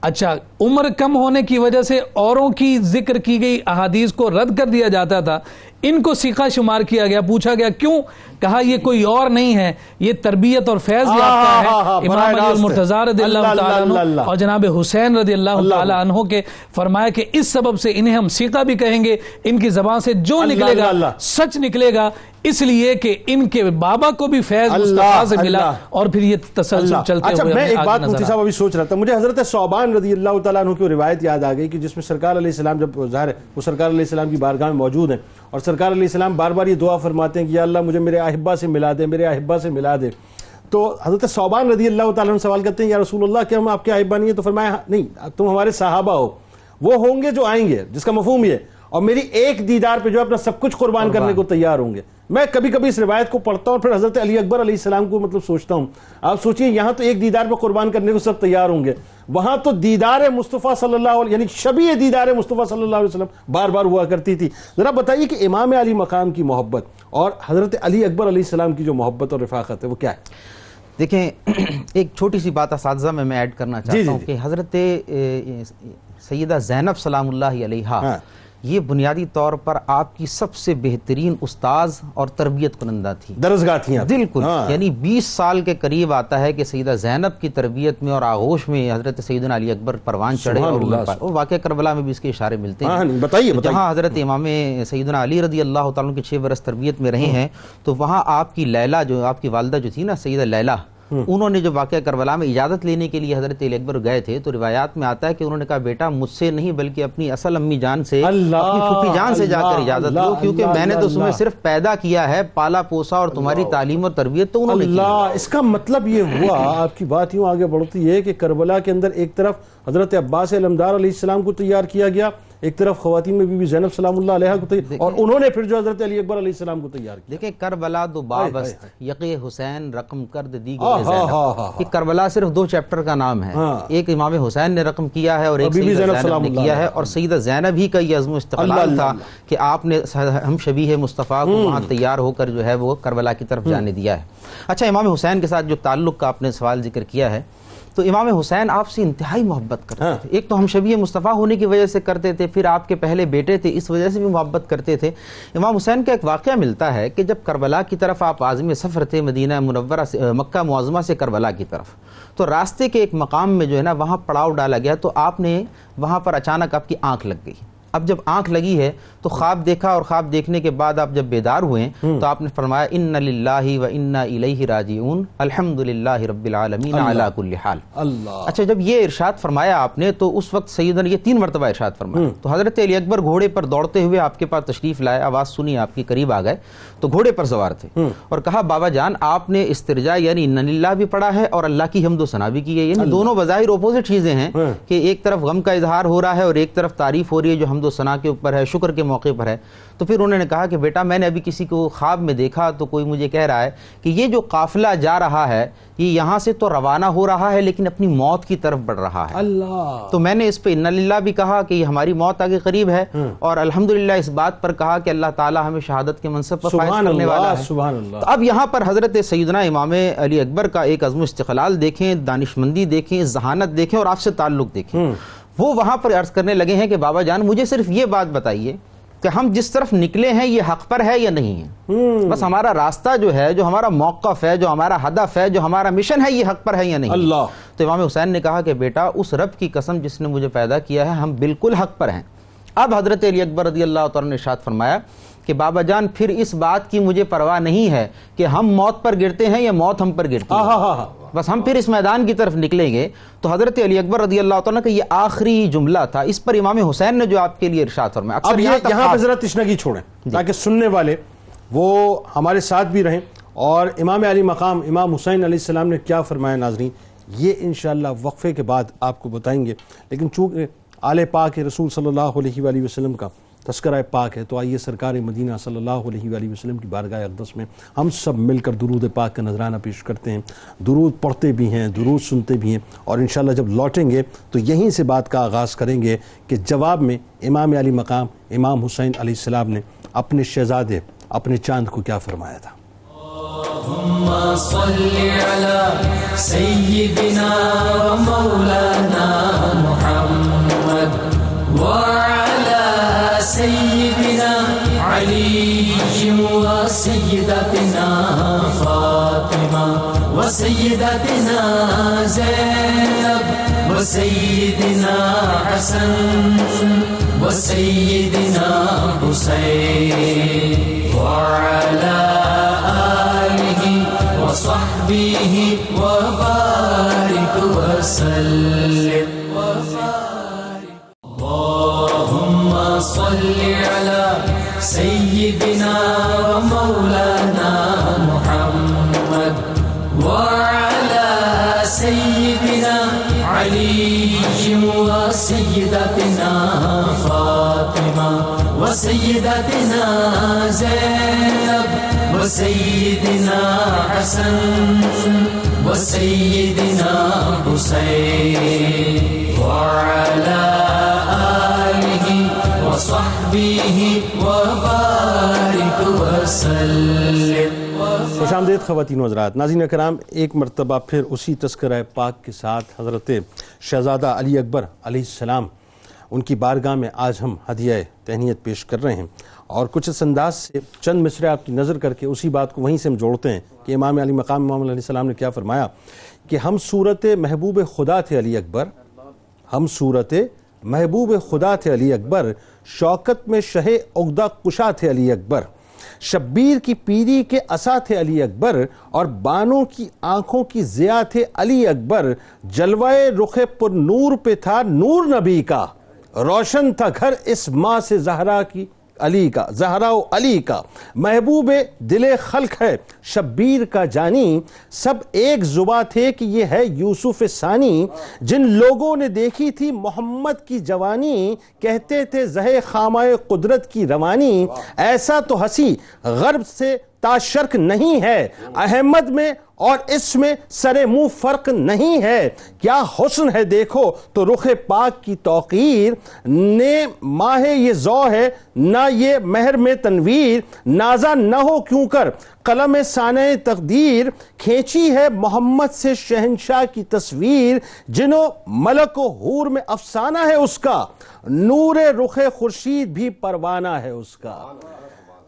اچھا، عمر کم ہونے کی وجہ سے اوروں کی ذکر کی گئی احادیث کو رد کر دیا جاتا تھا، ان کو سیکھا شمار کیا گیا۔ پوچھا گیا کیوں؟ کہا یہ کوئی اور نہیں ہے، یہ تربیت اور فیض یافتہ ہے امام علی المرتضیٰ رضی اللہ تعالیٰ عنہ اور جناب حسین رضی اللہ تعالیٰ عنہ کے۔ فرمایا کہ اس سبب سے انہیں ہم سیکھا بھی کہیں گے، ان کی زبان سے جو نکلے گا سچ نکلے گا، اس لیے کہ ان کے بابا کو بھی فیض مصطفیٰ سے ملا، اور پھر یہ تسلسل چلتے ہوئے میں ایک بات مفتی صاحب ابھی سوچ رہا تھا، مجھے حضرت ثعبان رضی اللہ تعالیٰ عنہ کی روایت یاد آ گئی کہ جس میں سرکار علیہ السلام جب ظاہر ہے وہ سرکار علیہ السلام کی بارگاہ میں موجود ہیں اور سرکار علیہ السلام بار بار یہ دعا فرماتے ہیں کہ یا اللہ مجھے میرے احبہ سے ملا دے، میرے احبہ سے ملا دے۔ تو حضرت ثعبان رضی اللہ تعالیٰ عنہ سوال کرتے ہیں یا رسول اللہ کہ ہم آپ کے احبہ نہیں ہیں؟ تو فرمایا نہیں، تم ہمارے صحابہ ہو، وہ ہوں گے جو آئیں گے، جس کا مفہوم یہ، اور میری ایک دیدار پہ جو اپنا سب کچھ قربان کرنے کو تیار ہوں گے۔ میں کبھی کبھی اس روایت کو پڑھتا ہوں اور پھر حضرت علی اکبر علیہ السلام کو مطلب سوچتا ہوں. آپ سوچئے یہاں تو ایک دیدار پہ قربان کرنے کو سب تیار ہوں گے, وہاں تو دیدار مصطفیٰ صلی اللہ علیہ یعنی شبیہ دیدار مصطفیٰ صلی اللہ علیہ وسلم بار بار ہوا کرتی تھی. ذرا بتائیے کہ امام علی مقام کی محبت اور حضرت علی اکبر علیہ السلام کی جو محبت اور رفاقت ہے وہ کیا ہے؟ دیکھیں ایک چھوٹی سی بات اساتذہ میں ایڈ کرنا چاہتا ہوں کہ حضرت سیدہ زینب سلام اللہ علیہا یہ بنیادی طور پر آپ کی سب سے بہترین استاذ اور تربیت کنندہ تھی, درسگاہ تھی بالکل. یعنی 20 سال کے قریب آتا ہے کہ سیدہ زینب کی تربیت میں اور آغوش میں حضرت سیدنا علی اکبر پروان چڑھے, اور واقعہ کربلا میں بھی اس کے اشارے ملتے ہیں. بتائیے. جہاں حضرت امام سیدنا علی رضی اللہ تعالیٰ کے 6 برس تربیت میں رہے ہیں, تو وہاں آپ کی لیلہ جو آپ کی والدہ جو تھی نا سیدہ لیلہ, انہوں نے جو واقعہ کربلا میں اجازت لینے کے لیے حضرت علی اکبر گئے تھے, تو روایات میں آتا ہے کہ انہوں نے کہا بیٹا مجھ سے نہیں بلکہ اپنی اصل امی جان سے, اپنی پھوپھی جان سے جا کر اجازت لو, کیونکہ میں نے تو تمہیں صرف پیدا کیا ہے, پالا پوسا, اور تمہاری تعلیم اور تربیت تو انہوں نے کی. اس کا مطلب یہ ہوا, آپ کی بات یوں آگے بڑھتی ہے کہ کربلا کے اندر ایک طرف حضرت عباس علمدار علیہ السلام کو تیار کیا گیا, ایک طرف خواتین میں بی بی زینب سلام اللہ علیہ کو تیار, اور انہوں نے پھر جو حضرت علی اکبر علیہ السلام کو تیار کیا. دیکھیں کربلا دو بابست یقے حسین رقم کرد دیگر زینب, کہ کربلا صرف 2 چیپٹر کا نام ہے, ایک امام حسین نے رقم کیا ہے اور ایک سیدہ زینب نے کیا ہے, اور سیدہ زینب ہی کا یہ عزم و استقلال تھا کہ آپ نے ہم شبیہ مصطفیٰ کو وہاں تیار ہو کر جو ہے وہ کربلا کی طرف جانے دیا ہے. اچھا, امام حسین کے ساتھ جو تعلق کا آپ نے سوال ذکر کیا ہے, تو امام حسین آپ سے انتہائی محبت کرتے تھے. ایک تو ہم شبیہ مصطفیٰ ہونے کی وجہ سے کرتے تھے, پھر آپ کے پہلے بیٹے تھے اس وجہ سے بھی محبت کرتے تھے. امام حسین کا ایک واقعہ ملتا ہے کہ جب کربلا کی طرف آپ عازم سفر تھے, مدینہ منورہ سے مکہ معظمہ سے کربلا کی طرف, تو راستے کے ایک مقام میں جو ہے نا وہاں پڑاؤ ڈالا گیا, تو آپ نے وہاں پر اچانک آپ کی آنکھ لگ گئی. اب جب آنکھ لگی ہے تو خواب دیکھا, اور خواب دیکھنے کے بعد آپ جب بیدار ہوئے تو آپ نے فرمایا ان للہ و انا الیہ راجعون الحمدللہ رب العالمین علی کل حال. اچھا, جب یہ ارشاد فرمایا آپ نے تو اس وقت سیدنا یہ 3 مرتبہ ارشاد فرمایا, تو حضرت علی اکبر گھوڑے پر دوڑتے ہوئے آپ کے پاس تشریف لائے, آواز سنی آپ کے قریب آ گئے, تو گھوڑے پر سوار تھے, اور کہا بابا جان آپ نے استرجاع یعنی ان للہ بھی پڑھا ہے اور اللہ کی حمد و ثنا بھی کی ہے. یعنی دونوں بظاہر اپوزٹ چیزیں ہیں کہ ایک طرف غم کا اظہار ہو رہا ہے اور ایک طرف تعریف ہو رہی ہے جو حمد و ثنا کے اوپر ہے, شکر کے موقع پر ہے. تو پھر انہوں نے کہا کہ بیٹا میں نے ابھی کسی کو خواب میں دیکھا تو کوئی مجھے کہہ رہا ہے کہ یہ جو قافلہ جا رہا ہے یہ یہاں سے تو روانہ ہو رہا ہے لیکن اپنی موت کی طرف بڑھ رہا ہے. تو میں نے اس پہ ان للہ بھی کہا کہ یہ ہماری موت آگے قریب ہے, اور الحمدللہ اس بات پر کہا کہ اللہ تعالی ہمیں شہادت کے منصب پر فائز کرنے والا ہے. تو اب یہاں پر حضرت سیدنا امام علی اکبر کا ایک عزم و استقلال دیکھیں, دانشمندی دیکھیں, ذہانت دیکھیں, اور آپ سے تعلق دیکھیں. وہ وہاں پر عرض کرنے لگے ہیں کہ بابا جان مجھے صرف یہ بات بتائیے کہ ہم جس طرف نکلے ہیں یہ حق پر ہے یا نہیں ہے, بس ہمارا راستہ جو ہے, جو ہمارا موقف ہے, جو ہمارا ہدف ہے, جو ہمارا مشن ہے, یہ حق پر ہے یا نہیں. تو امام حسین نے کہا کہ بیٹا اس رب کی قسم جس نے مجھے پیدا کیا ہے ہم بالکل حق پر ہیں. اب حضرت علی اکبر رضی اللہ تعالیٰ نے ارشاد فرمایا کہ بابا جان پھر اس بات کی مجھے پرواہ نہیں ہے کہ ہم موت پر گرتے ہیں یا موت ہم پر گرتی ہے, بس ہم پھر اس میدان کی طرف نکلیں گے. تو حضرت علی اکبر رضی اللہ تعالیٰ کا یہ آخری جملہ تھا, اس پر امام حسین نے جو آپ کے لیے ارشاد فرمایا. اب یہاں پہ ذرا تشنگی چھوڑیں تاکہ سننے والے وہ ہمارے ساتھ بھی رہیں, اور امام علی مقام امام حسین علیہ السلام نے کیا فرمایا ناظرین یہ انشاءاللہ وقفے کے بعد آپ کو بتائیں گے. لیکن چونکہ آل پاک رسول صلی اللہ علیہ وآلہ وسلم کا تذکرہ پاک ہے تو آئیے سرکار مدینہ صلی اللہ علیہ وآلہ وسلم کی بارگاہ اقدس میں ہم سب مل کر درود پاک کا نذرانہ پیش کرتے ہیں. درود پڑھتے بھی ہیں, درود سنتے بھی ہیں, اور انشاءاللہ جب لوٹیں گے تو یہیں سے بات کا آغاز کریں گے کہ جواب میں امام علی مقام امام حسین علیہ السلام نے اپنے شہزادے اپنے چاند کو کیا فرمایا تھا. اللهم صل على سيدنا ومولانا محمد وعلى سيدنا علي وسيدتنا فاطمة وسيدتنا زينب وسيدنا حسن وسيدنا حسين وعلى وصحبه وبارك وسلم اللهم صل على سيدنا ومولانا محمد وعلى سيدنا علي وسيدتنا فاطمة وسيدتنا زينب وسيدنا حسن وسيدنا حسين وعلى آله وصحبه وبارك وسلم. خوش آمدید خواتین و حضرات. ناظرین کرام، ایک مرتبہ پھر اسی تذکرہ پاک کے ساتھ حضرت شہزادہ علی اکبر علیہ السلام ان کی بارگاہ میں آج ہم ہدیہ تہنیت پیش کر رہے ہیں، اور کچھ اس انداز سے چند مصرے آپ کی نظر کر کے اسی بات کو وہیں سے ہم جوڑتے ہیں کہ امام علی مقام امام علیہ السلام نے کیا فرمایا کہ ہم صورت محبوب خدا تھے علی اکبر، ہم صورت محبوب خدا تھے علی اکبر، شوکت میں شہ عقدہ کشا تھے علی اکبر، شبیر کی پیری کے عصا تھے علی اکبر، اور بانوں کی آنکھوں کی ضیاء تھے علی اکبر، جلوہ رخ پر نور پہ تھا نور نبی کا، روشن تھا گھر اس ماں سے زہرا کی علی کا، زہرا و علی کا، محبوب دل خلق ہے شبیر کا جانی، سب ایک زباں تھے کہ یہ ہے یوسف ثانی، جن لوگوں نے دیکھی تھی محمد کی جوانی، کہتے تھے زہ خامہ قدرت کی روانی، ایسا تو ہنسی غرب سے تا شرق نہیں ہے، احمد میں اور اس میں سر منہ فرق نہیں ہے، کیا حسن ہے دیکھو تو رخ پاک کی توقیر، نے ماہ یہ ضو ہے نہ یہ مہر میں تنویر، نازا نہ ہو کیوں کر قلم صانع تقدیر، کھینچی ہے محمد سے شہنشاہ کی تصویر، جنوں ملک و حور میں افسانہ ہے اس کا، نور رخ خورشید بھی پروانہ ہے اس کا.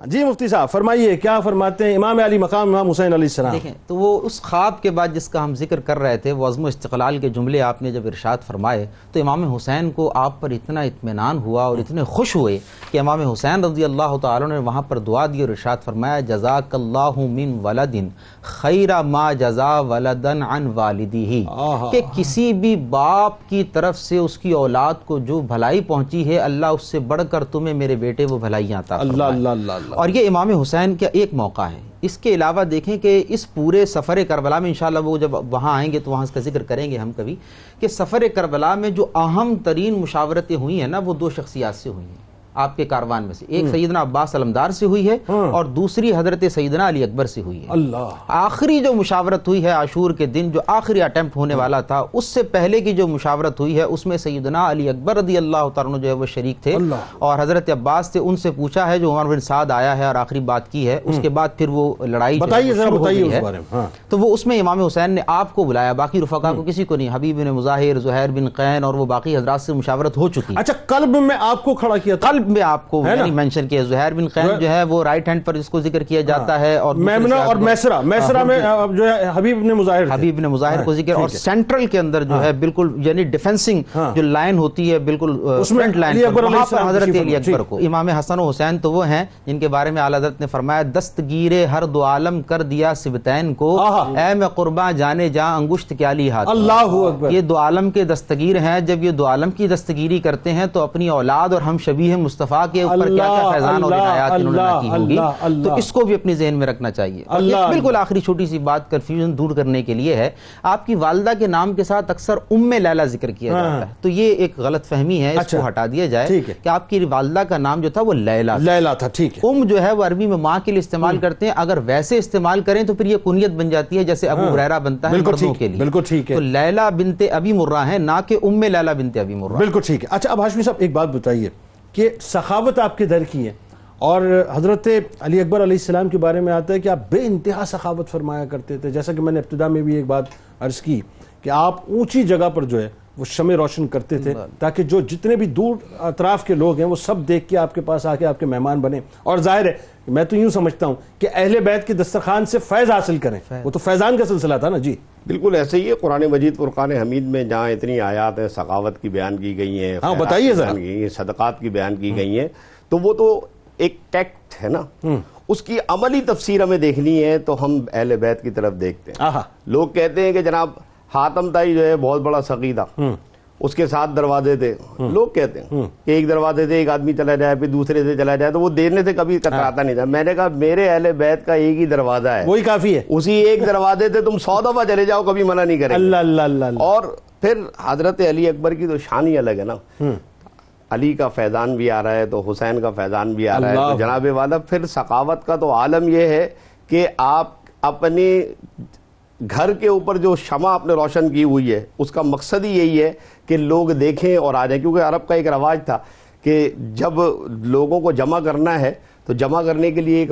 جی مفتی صاحب فرمائیے کیا فرماتے ہیں امام علی مقام امام حسین علیہ السلام؟ دیکھیں تو وہ اس خواب کے بعد جس کا ہم ذکر کر رہے تھے، وہ عزم و استقلال کے جملے آپ نے جب ارشاد فرمائے تو امام حسین کو آپ پر اتنا اطمینان ہوا اور اتنے خوش ہوئے کہ امام حسین رضی اللہ تعالیٰ نے وہاں پر دعا دی اور ارشاد فرمایا جزاک اللہ من ولد خیر ما جزا ولدن عن والدیہ، کہ کسی بھی باپ کی طرف سے اس کی اولاد کو جو بھلائی پہنچی ہے اللہ اس سے بڑھ کر تمہیں میرے بیٹے وہ بھلائیاں عطا فرمائے. اللہ اللہ اللہ اللہ. اور یہ امام حسین کا ایک موقع ہے. اس کے علاوہ دیکھیں کہ اس پورے سفر کربلا میں انشاءاللہ وہ جب وہاں آئیں گے تو وہاں اس کا ذکر کریں گے ہم کبھی، کہ سفر کربلا میں جو اہم ترین مشاورتیں ہوئی ہیں نا وہ دو شخصیات سے ہوئی ہیں آپ کے کاروان میں سے، ایک سیدنا عباس علمدار سے ہوئی ہے اور دوسری حضرت سیدنا علی اکبر سے ہوئی ہے. اللہ. آخری جو مشاورت ہوئی ہے عاشور کے دن جو آخری اٹیمپٹ ہونے والا تھا، اس سے پہلے کی جو مشاورت ہوئی ہے اس میں سیدنا علی اکبر رضی اللہ تعالیٰ عنہ جو ہے وہ شریک تھے، اور حضرت عباس سے ان سے پوچھا ہے جو عمر بن سعد آیا ہے اور آخری بات کی ہے، اس کے بعد پھر وہ لڑائی بتائیے ذرا بتائیے اس بارے میں. تو وہ اس میں امام حسین نے آپ کو بلایا، باقی رفقا کو کسی کو نہیں، حبیب بن مظاہر، زہیر بن قین اور وہ باقی حضرات سے مشاورت ہو چکی. اچھا قلب میں آپ کو کھڑا کیا تھا؟ قلب میں آپ کو مینشن کیا. زہیر بن قین جو ہے وہ رائٹ ہینڈ پر اس کو ذکر کیا جاتا ہے، اور میمنہ اور میسرہ میں جو ہے حبیب بن مظاہر کو ذکر، اور سینٹرل کے اندر جو ہے بالکل یعنی ڈیفینسنگ جو لائن ہوتی ہے بالکل فرنٹ لائن پر، وہاں پر حضرت علی اکبر کو. امام حسن و حسین تو وہ ہیں جن کے بارے میں اعلیٰ حضرت نے فرمایا دستگیر ہر دو عالم کر دیا سبتین کو، اے میں قرباں جانے جاں انگشت کیا لی ہاتھ. اللہ اکبر. یہ دو عالم کے دستگیر ہیں، جب یہ دو عالم کی دستگیری کرتے ہیں تو اپنی اولاد اور ہم شبیہ مصطفیٰ کے اوپر کیا کیا فیضان اور عنایات انہوں نے کی ہوگی، تو اس کو بھی اپنی ذہن میں رکھنا چاہیے. بالکل آخری چھوٹی سی بات کنفیوژن دور کرنے کے لیے ہے، آپ کی والدہ کے نام کے ساتھ اکثر ام لیلا ذکر کیا جاتا ہے، تو یہ ایک غلط فہمی ہے، اس کو ہٹا دیا جائے کہ آپ کی والدہ کا نام جو تھا وہ لیلا تھا. ٹھیک ہے. ام جو ہے وہ عربی میں ماں کے لیے استعمال کرتے ہیں، اگر ویسے استعمال کریں تو پھر یہ کنیت بن جاتی ہے جیسے ابو ہریرہ بنتا ہے مردوں کے لیے. بالکل ٹھیک ہے. تو لیلا بنت ابی مرہ ہے، نہ کہ ام لیلا بنت ابی مرہ. بالکل ٹھیک ہے. اچھا اب ہاشمی صاحب ایک بات بتائیے کہ سخاوت آپ کے در کی ہے، اور حضرت علی اکبر علیہ السلام کے بارے میں آتا ہے کہ آپ بے انتہا سخاوت فرمایا کرتے تھے، جیسا کہ میں نے ابتدا میں بھی ایک بات عرض کی کہ آپ اونچی جگہ پر جو ہے وہ شمع روشن کرتے تھے تاکہ جو جتنے بھی دور اطراف کے لوگ ہیں وہ سب دیکھ کے آپ کے پاس آ کے آپ کے مہمان بنے. اور ظاہر ہے میں تو یوں سمجھتا ہوں کہ اہل بیت کے دسترخوان سے فیض حاصل کریں، وہ تو فیضان کا سلسلہ تھا نا. جی بالکل ایسے ہی ہے. قرآن مجید فرقان حمید میں جہاں اتنی آیات ہیں سخاوت کی بیان کی گئی ہیں، ہاں بتائیے ذرا، صدقات کی بیان کی گئی ہیں، تو وہ تو ایک ٹیکٹ ہے نا، اس کی عملی تفسیر ہمیں دیکھنی ہے تو ہم اہل بیت کی طرف دیکھتے ہیں. لوگ کہتے ہیں کہ جناب حاتم تائی جو ہے بہت بڑا سخی تھا، اس کے 7 دروازے تھے. لوگ کہتے ہیں کہ ایک دروازے سے ایک آدمی چلا جائے پھر دوسرے سے چلا جائے تو وہ دینے سے کبھی کتراتا نہیں تھا. میں نے کہا میرے اہل بیت کا ایک ہی دروازہ ہے، وہی کافی ہے. اسی ایک دروازے سے تم 100 دفعہ چلے جاؤ کبھی منع نہیں کریں. اللہ اللہ اللہ. اور پھر حضرت علی اکبر کی تو شان ہی الگ ہے نا. علی کا فیضان بھی آ رہا ہے تو حسین کا فیضان بھی آ رہا ہے. تو جناب والا پھر سخاوت کا تو عالم یہ ہے کہ آپ اپنے گھر کے اوپر جو شمع آپ نے روشن کی ہوئی ہے اس کا مقصد ہی یہی ہے کہ لوگ دیکھیں اور آ جائیں، کیونکہ عرب کا ایک رواج تھا کہ جب لوگوں کو جمع کرنا ہے تو جمع کرنے کے لیے ایک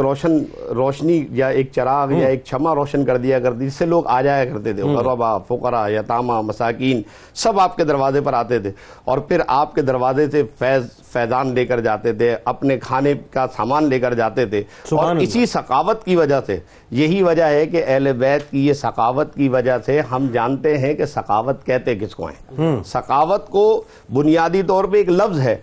روشنی یا ایک چراغ یا ایک شمع روشن کر دیا کرتی، جس سے لوگ آ جایا کرتے تھے، غربا، فقراء، یتامہ، مساکین، سب آپ کے دروازے پر آتے تھے، اور پھر آپ کے دروازے سے فیضان لے کر جاتے تھے، اپنے کھانے کا سامان لے کر جاتے تھے. اور اسی سخاوت کی وجہ سے، یہی وجہ ہے کہ اہل بیت کی یہ سخاوت کی وجہ سے ہم جانتے ہیں کہ سخاوت کہتے کس کو ہیں. سخاوت کو بنیادی طور پہ ایک لفظ ہے،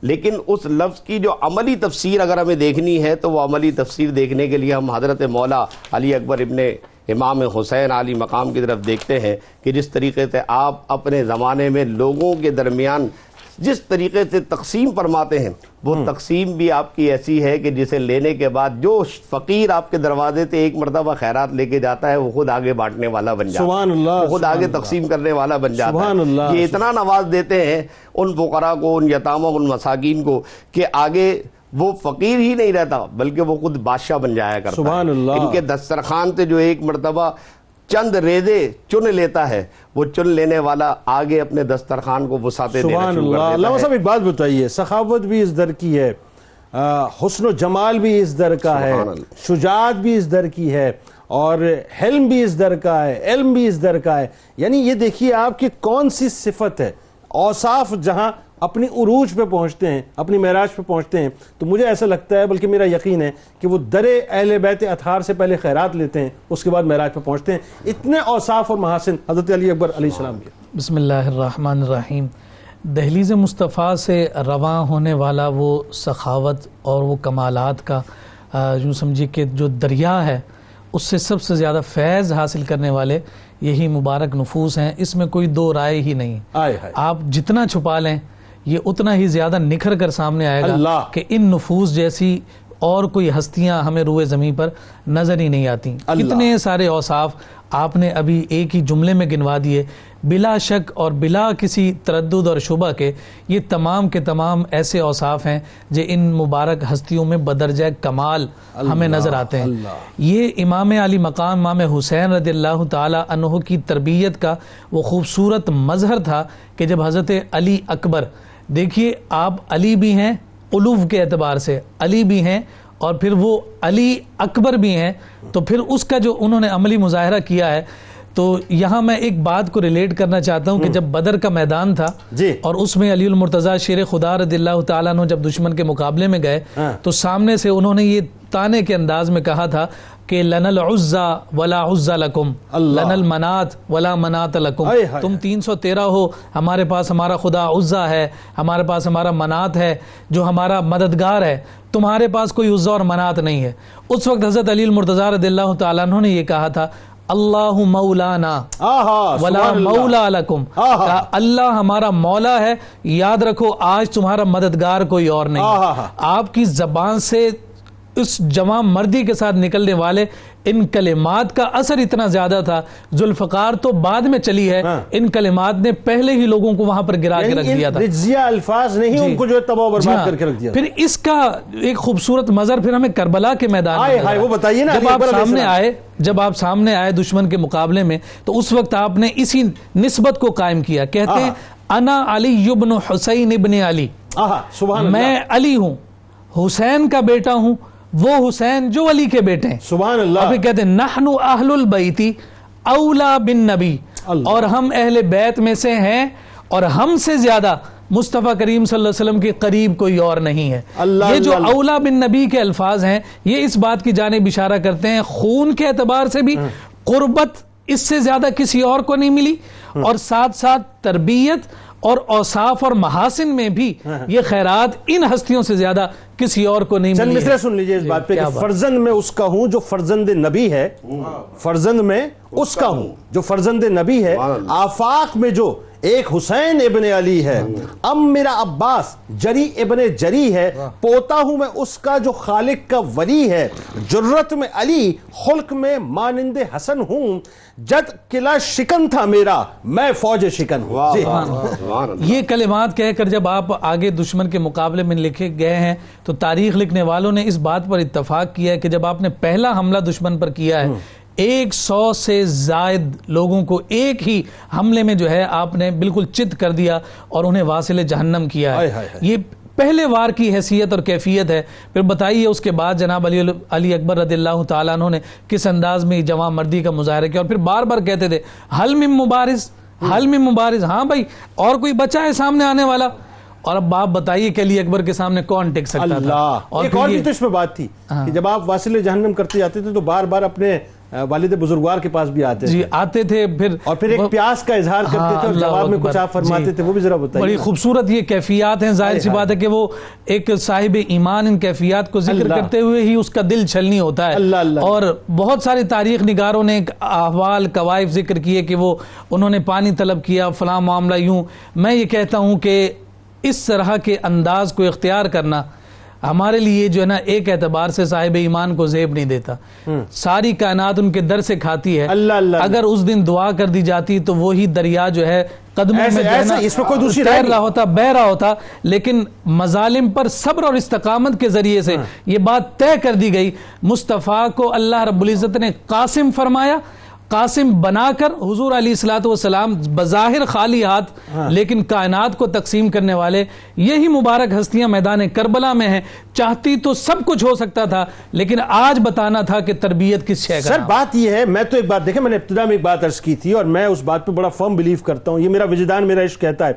لیکن اس لفظ کی جو عملی تفسیر اگر ہمیں دیکھنی ہے تو وہ عملی تفسیر دیکھنے کے لیے ہم حضرت مولا علی اکبر ابن امام حسین علی مقام کی طرف دیکھتے ہیں کہ جس طریقے سے آپ اپنے زمانے میں لوگوں کے درمیان جس طریقے سے تقسیم فرماتے ہیں، وہ تقسیم بھی آپ کی ایسی ہے کہ جسے لینے کے بعد جو فقیر آپ کے دروازے سے ایک مرتبہ خیرات لے کے جاتا ہے وہ خود آگے بانٹنے والا بن جاتا ہے، سبحان اللہ، وہ خود آگے تقسیم کرنے والا بن جاتا سبحان ہے. اللہ. یہ اتنا نواز دیتے ہیں ان فقراء کو، ان یتاموں، ان مساکین کو کہ آگے وہ فقیر ہی نہیں رہتا بلکہ وہ خود بادشاہ بن جایا کرتا ہے. سبحان اللہ. ان کے دسترخوان سے جو ایک مرتبہ چند ریزے چن لیتا ہے، وہ چن لینے والا آگے اپنے دسترخوان کو وسعتیں دینا سبحان شروع کر اللہ. دیتا علامہ ہے. صاحب ایک بات بتائیے، سخاوت بھی اس در کی ہے، حسن و جمال بھی اس در کا ہے، سبحان اللہ. شجاعت بھی اس در کی ہے، اور حلم بھی اس در کا ہے، علم بھی اس در کا ہے. یعنی یہ دیکھیے آپ کی کون سی صفت ہے، اوصاف جہاں اپنی عروج پہ پہنچتے ہیں، اپنی معراج پہ پہنچتے ہیں، تو مجھے ایسا لگتا ہے، بلکہ میرا یقین ہے کہ وہ در اہل بیت اطہار سے پہلے خیرات لیتے ہیں، اس کے بعد معراج پہ پہنچتے ہیں. اتنے اوصاف اور محاسن حضرت علی اکبر علیہ السلام کے. بسم اللہ الرحمن الرحیم. دہلیز مصطفیٰ سے رواں ہونے والا وہ سخاوت اور وہ کمالات کا یوں سمجھیے کہ جو دریا ہے، اس سے سب سے زیادہ فیض حاصل کرنے والے یہی مبارک نفوس ہیں. اس میں کوئی دو رائے ہی نہیں. آپ جتنا چھپا لیں یہ اتنا ہی زیادہ نکھر کر سامنے آئے گا کہ ان نفوس جیسی اور کوئی ہستیاں ہمیں روئے زمین پر نظر ہی نہیں آتی. کتنے سارے اوصاف آپ نے ابھی ایک ہی جملے میں گنوا دیے. بلا شک اور بلا کسی تردد اور شبہ کے یہ تمام کے تمام ایسے اوصاف ہیں جو ان مبارک ہستیوں میں بدرجہ کمال ہمیں نظر آتے ہیں. یہ امام علی مقام امام حسین رضی اللہ تعالی عنہ کی تربیت کا وہ خوبصورت مظہر تھا کہ جب حضرت علی اکبر، دیکھیے آپ علی بھی ہیں علو کے اعتبار سے، علی بھی ہیں اور پھر وہ علی اکبر بھی ہیں، تو پھر اس کا جو انہوں نے عملی مظاہرہ کیا ہے. تو یہاں میں ایک بات کو ریلیٹ کرنا چاہتا ہوں کہ جب بدر کا میدان تھا اور اس میں علی المرتضیٰ شیر خدا رضی اللہ تعالیٰ عنہ جب دشمن کے مقابلے میں گئے تو سامنے سے انہوں نے یہ تانے کے انداز میں کہا تھا کہ لن العزا ولا عزا لکم، لن المنات ولا منات لکم. تم 313 ہو، ہمارے پاس ہمارا خدا عزا ہے، ہمارے پاس ہمارا منات ہے جو ہمارا مددگار ہے، تمہارے پاس کوئی عزا اور منات نہیں ہے. اس وقت حضرت علی المرتضیٰ رضی اللہ تعالیٰ عنہ نے یہ کہا تھا اللہ مولانا ولا مولا لکم، کہا اللہ ہمارا مولا ہے، یاد رکھو آج تمہارا مددگار کوئی اور نہیں ہے. آپ کی زبان سے اس جوان مردی کے ساتھ نکلنے والے ان کلمات کا اثر اتنا زیادہ تھا. ذوالفقار تو بعد میں چلی ہے، ان کلمات نے پہلے ہی لوگوں کو وہاں پر گرا کے رکھ دیا تھا. رجزیہ الفاظ نہیں ان کو جو ہے تباہ و برباد کر کے رکھ دیا. پھر اس کا ایک خوبصورت مظہر پھر ہمیں کربلا کے میدان میں وہ بتائیے نا، جب آپ سامنے آئے دشمن کے مقابلے میں تو اس وقت آپ نے اسی نسبت کو قائم کیا. کہتے ہیں انا علی ابن حسین ابن علی، میں علی ہوں، حسین کا بیٹا ہوں، وہ حسین جو علی کے بیٹے ہیں. سبحان اللہ. اور پھر کہتے ہیں نحن اہل البیت اولا بالنبی، اور ہم اہل بیت میں سے ہیں اور ہم سے زیادہ مصطفیٰ کریم صلی اللہ علیہ وسلم کے قریب کوئی اور نہیں ہے. یہ جو اولا بن نبی کے الفاظ ہیں یہ اس بات کی جانب اشارہ کرتے ہیں خون کے اعتبار سے بھی قربت اس سے زیادہ کسی اور کو نہیں ملی، اور ساتھ ساتھ تربیت اور اوصاف اور محاسن میں بھی یہ خیرات ان ہستیوں سے زیادہ کسی اور کو نہیں ملی. مصرع سن لیجئے اس بات پہ کہ فرزند میں اس کا ہوں جو فرزند نبی ہے، فرزند میں اس کا ہوں جو فرزند نبی ہے. آفاق میں جو ایک حسین ابن علی ہے، ام میرا عباس جری ابن جری ہے، پوتا ہوں میں اس کا جو خالق کا ولی ہے، جرت میں علی خلق میں مانند حسن ہوں، جد قلعہ شکن تھا میرا میں فوج شکن ہوں۔ یہ کلمات کہہ کر جب آپ آگے دشمن کے مقابلے میں لکھے گئے ہیں تو تاریخ لکھنے والوں نے اس بات پر اتفاق کیا ہے کہ جب آپ نے پہلا حملہ دشمن پر کیا ہے 100 سے زائد لوگوں کو ایک ہی حملے میں جو ہے آپ نے بالکل چت کر دیا اور انہیں واصل جہنم کیا ہے۔ یہ پہلے وار کی حیثیت اور کیفیت ہے۔ پھر بتائیے اس کے بعد جناب علی اکبر رضی اللہ تعالیٰ عنہ نے کس انداز میں جواں مردی کا مظاہرہ کیا، اور پھر بار بار کہتے تھے حل من مبارز، حل من مبارز، ہاں بھائی اور کوئی بچہ ہے سامنے آنے والا؟ اور اب آپ بتائیے کہ علی اکبر کے سامنے کون ٹک سکتا تھا؟ ایک اور بھی تو اس میں بات تھی کہ جب آپ واصل جہنم کرتے جاتے تھے تو بار بار اپنے والد بزرگوار کے پاس بھی آتے تھے، جی آتے تھے، پھر ایک پیاس کا اظہار کرتے تھے اور جواب میں کچھ آپ فرماتے تھے، وہ بھی ذرا بتائیے۔ بڑی خوبصورت یہ کیفیات ہیں، ظاہر سی بات ہے کہ وہ ایک صاحب ایمان ان کیفیات کو ذکر کرتے ہوئے ہی اس کا دل چھلنی ہوتا ہے۔ اور بہت سارے تاریخ نگاروں نے احوال قوائف ذکر کیے کہ وہ انہوں نے پانی طلب کیا، فلاں معاملہ یوں۔ میں یہ کہتا ہوں کہ اس طرح کے انداز کو اختیار کرنا ہمارے لیے جو ہے نا ایک اعتبار سے صاحب ایمان کو زیب نہیں دیتا۔ ساری کائنات ان کے در سے کھاتی ہے، اگر اس دن دعا کر دی جاتی تو وہی دریا جو ہے قدموں میں تیر رہا ہوتا، بہ رہا ہوتا، لیکن مظالم پر صبر اور استقامت کے ذریعے سے یہ بات طے کر دی گئی۔ مصطفیٰ کو اللہ رب العزت نے قاسم فرمایا، قاسم بنا کر حضور علیہ الصلوۃ والسلام بظاہر خالی ہاتھ لیکن کائنات کو تقسیم کرنے والے یہی مبارک ہستیاں میدان کربلا میں ہیں۔ چاہتی تو سب کچھ ہو سکتا تھا لیکن آج بتانا تھا کہ تربیت کس شے کا۔ سر بات یہ ہے، میں تو ایک بات دیکھیں، میں نے ابتدا میں ایک بات عرض کی تھی اور میں اس بات پہ بڑا فرم بلیو کرتا ہوں، یہ میرا وجدان میرا عشق کہتا ہے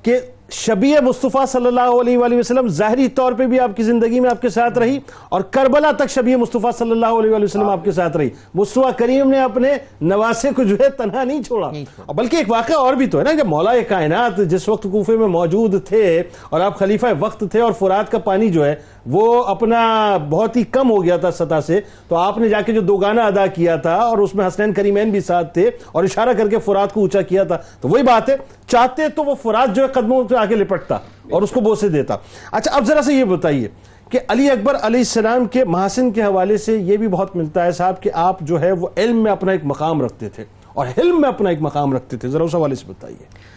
کہ شبیہ مصطفیٰ صلی اللہ علیہ وآلہ وسلم ظاہری طور پہ بھی آپ کی زندگی میں آپ کے ساتھ رہی اور کربلا تک شبیہ مصطفیٰ صلی اللہ علیہ وآلہ وسلم آپ کے ساتھ رہی۔ مصطفیٰ کریم نے اپنے نواسے کو جو ہے تنہا نہیں چھوڑا، بلکہ ایک واقعہ اور بھی تو ہے نا، جب مولا کائنات جس وقت کوفے میں موجود تھے اور آپ خلیفہ وقت تھے اور فرات کا پانی جو ہے وہ اپنا بہت ہی کم ہو گیا تھا سطح سے، تو آپ نے جا کے جو 2 گانا ادا کیا تھا اور اس میں حسنین کریمین بھی ساتھ تھے اور اشارہ کر کے فرات کو اونچا کیا تھا، تو وہی بات ہے، چاہتے تو وہ فرات جو ہے قدموں پہ آگے لپٹتا اور اس کو بوسے دیتا۔ اچھا اب ذرا سے یہ بتائیے کہ علی اکبر علیہ السلام کے محاسن کے حوالے سے یہ بھی بہت ملتا ہے صاحب کہ آپ جو ہے وہ علم میں اپنا ایک مقام رکھتے تھے اور حلم میں اپنا ایک مقام رکھتے تھے، ذرا اس حوالے سے بتائیے۔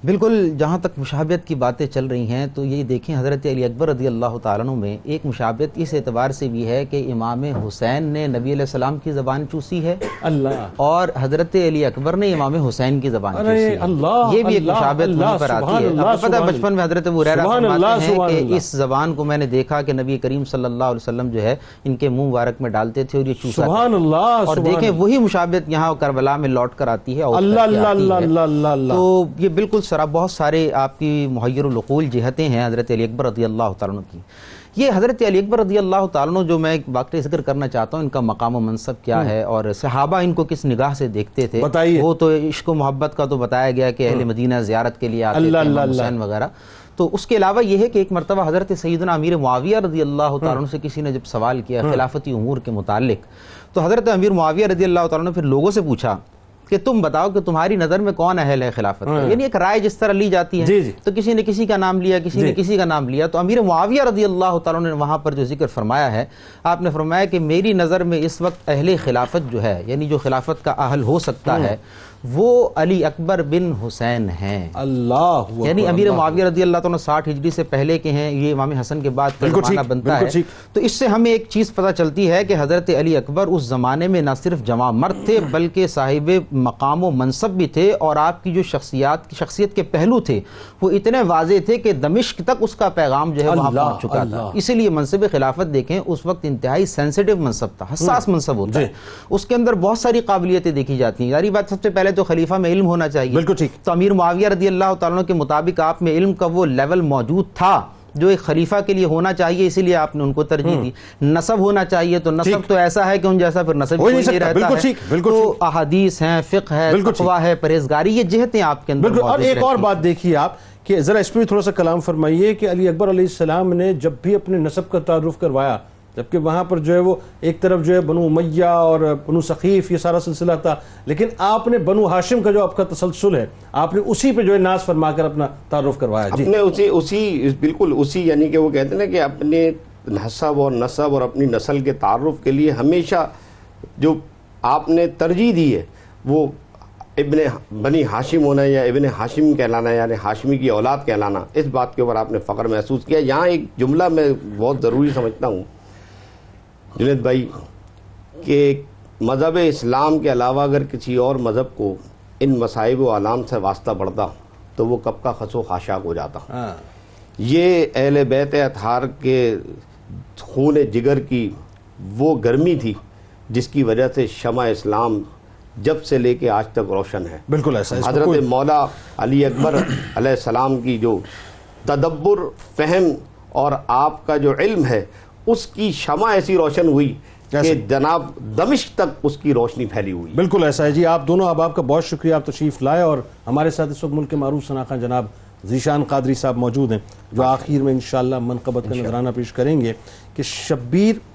بالکل، جہاں تک مشابہت کی باتیں چل رہی ہیں تو یہ دیکھیں حضرت علی اکبر رضی اللہ تعالیٰ عنہ میں ایک مشابہت اس اعتبار سے بھی ہے کہ امام حسین نے نبی علیہ السلام کی زبان چوسی ہے اور حضرت علی اکبر نے امام حسین کی زبان چوسی ہے، یہ بھی ایک مشابہت وہیں پر آتی ہے۔ آپ کو پتہ ہے بچپن میں حضرت ابو ہریرہ فرماتے ہیں کہ اس زبان کو میں نے دیکھا کہ نبی کریم صلی اللہ علیہ وسلم جو ہے ان کے منہ مبارک میں ڈالتے تھے اور یہ چوسا تھا، اور دیکھیں وہی مشابہت یہاں کربلا میں لوٹ کر آتی ہے۔ تو یہ بالکل بہت سارے آپ کی محیر العقول جہتیں ہیں حضرت علی اکبر رضی اللہ تعالیٰ عنہ کی۔ یہ حضرت علی اکبر رضی اللہ تعالیٰ عنہ جو میں ایک واقعہ ذکر کرنا چاہتا ہوں، ان کا مقام و منصب کیا ہے اور صحابہ ان کو کس نگاہ سے دیکھتے تھے، وہ تو عشق و محبت کا تو بتایا گیا کہ اہل مدینہ زیارت کے لیے آتے تھے، امام حسین وغیرہ۔ تو اس کے علاوہ یہ ہے کہ ایک مرتبہ حضرت سیدنا امیر معاویہ رضی اللہ تعالیٰ عنہ سے کسی نے جب سوال کیا خلافتی امور کے متعلق، تو حضرت امیر معاویہ رضی اللہ تعالیٰ عنہ نے پھر لوگوں سے پوچھا کہ تم بتاؤ کہ تمہاری نظر میں کون اہل ہے خلافت کا، یعنی ایک رائے جس طرح لی جاتی ہے، تو کسی نے کسی کا نام لیا، کسی نے کسی کا نام لیا، تو امیر معاویہ رضی اللہ تعالیٰ نے وہاں پر جو ذکر فرمایا ہے، آپ نے فرمایا کہ میری نظر میں اس وقت اہل خلافت جو ہے، یعنی جو خلافت کا اہل ہو سکتا ہے، وہ علی اکبر بن حسین ہیں۔ اللہ، یعنی امیر معاویہ رضی اللہ تعالیٰ 60 ہجری سے پہلے کے ہیں، یہ امام حسن کے بعد کا زمانہ بنتا ہے۔ تو اس سے ہمیں ایک چیز پتہ چلتی ہے کہ حضرت علی اکبر اس زمانے میں نہ صرف جوان مرد تھے بلکہ صاحب مقام و منصب بھی تھے، اور آپ کی جو شخصیت کے پہلو تھے وہ اتنے واضح تھے کہ دمشق تک اس کا پیغام جو ہے وہاں پہنچ چکا تھا۔ اسی لیے منصب خلافت دیکھیں اس وقت انتہائی سینسیٹیو منصب تھا، حساس منصب ہوتا ہے، اس کے اندر بہت ساری قابلیتیں دیکھی جاتی ہیں۔ یاری بات، سب سے پہلے تو خلیفہ میں علم ہونا چاہیے، بالکل ٹھیک۔ تو امیر معاویہ رضی اللہ تعالیٰ کے مطابق آپ میں علم کا وہ لیول موجود تھا جو ایک خلیفہ کے لیے ہونا چاہیے، اسی لیے آپ نے ان کو ترجیح دی۔ نسب ہونا چاہیے، تو نسب تو ایسا ہے کہ ان جیسا پھر نسب کوئی نہیں رہتا ہے، تو احادیث ہیں، فقہ ہے، تقویٰ ہے، پرہیزگاری، یہ جہتیں آپ کے اندر موجود ہیں۔ اور ایک اور بات دیکھیے آپ کہ ذرا اس پہ تھوڑا سا کلام فرمائیے کہ علی اکبر علیہ السلام نے جب بھی اپنے نسب کا تعارف کروایا جبکہ وہاں پر جو ہے وہ ایک طرف جو ہے بنو امیہ اور بنو ثقیف یہ سارا سلسلہ تھا، لیکن آپ نے بنو ہاشم کا جو آپ کا تسلسل ہے آپ نے اسی پہ جو ہے ناز فرما کر اپنا تعارف کروایا. جی اپنے اسی بالکل اسی، یعنی کہ وہ کہتے ہیں نا کہ اپنے حسب اور نسب اور اپنی نسل کے تعارف کے لیے ہمیشہ جو آپ نے ترجیح دی ہے وہ ابن بنی ہاشم ہونا یا ابن ہاشم کہلانا، یعنی ہاشمی کی اولاد کہلانا، اس بات کے اوپر آپ نے فخر محسوس کیا. یہاں ایک جملہ میں بہت ضروری سمجھتا ہوں جنید بھائی، کہ مذہب اسلام کے علاوہ اگر کسی اور مذہب کو ان مصائب و آلام سے واسطہ پڑتا تو وہ کب کا خس و خاشاک ہو جاتا. یہ اہل بیت اطہار کے خون جگر کی وہ گرمی تھی جس کی وجہ سے شمع اسلام جب سے لے کے آج تک روشن ہے. بالکل ایسا ہے. حضرت مولا علی اکبر علیہ السلام کی جو تدبر، فہم اور آپ کا جو علم ہے اس کی شمع ایسی روشن ہوئی کہ جناب دمشق تک اس کی روشنی پھیلی ہوئی. بالکل ایسا ہے. جی آپ دونوں آپ کا بہت شکریہ، آپ تشریف لائے اور ہمارے ساتھ اس وقت ملک کے معروف ثناخواں جناب ذیشان قادری صاحب موجود ہیں جو آخر میں انشاءاللہ منقبت کا نذرانہ پیش کریں گے کہ شبیر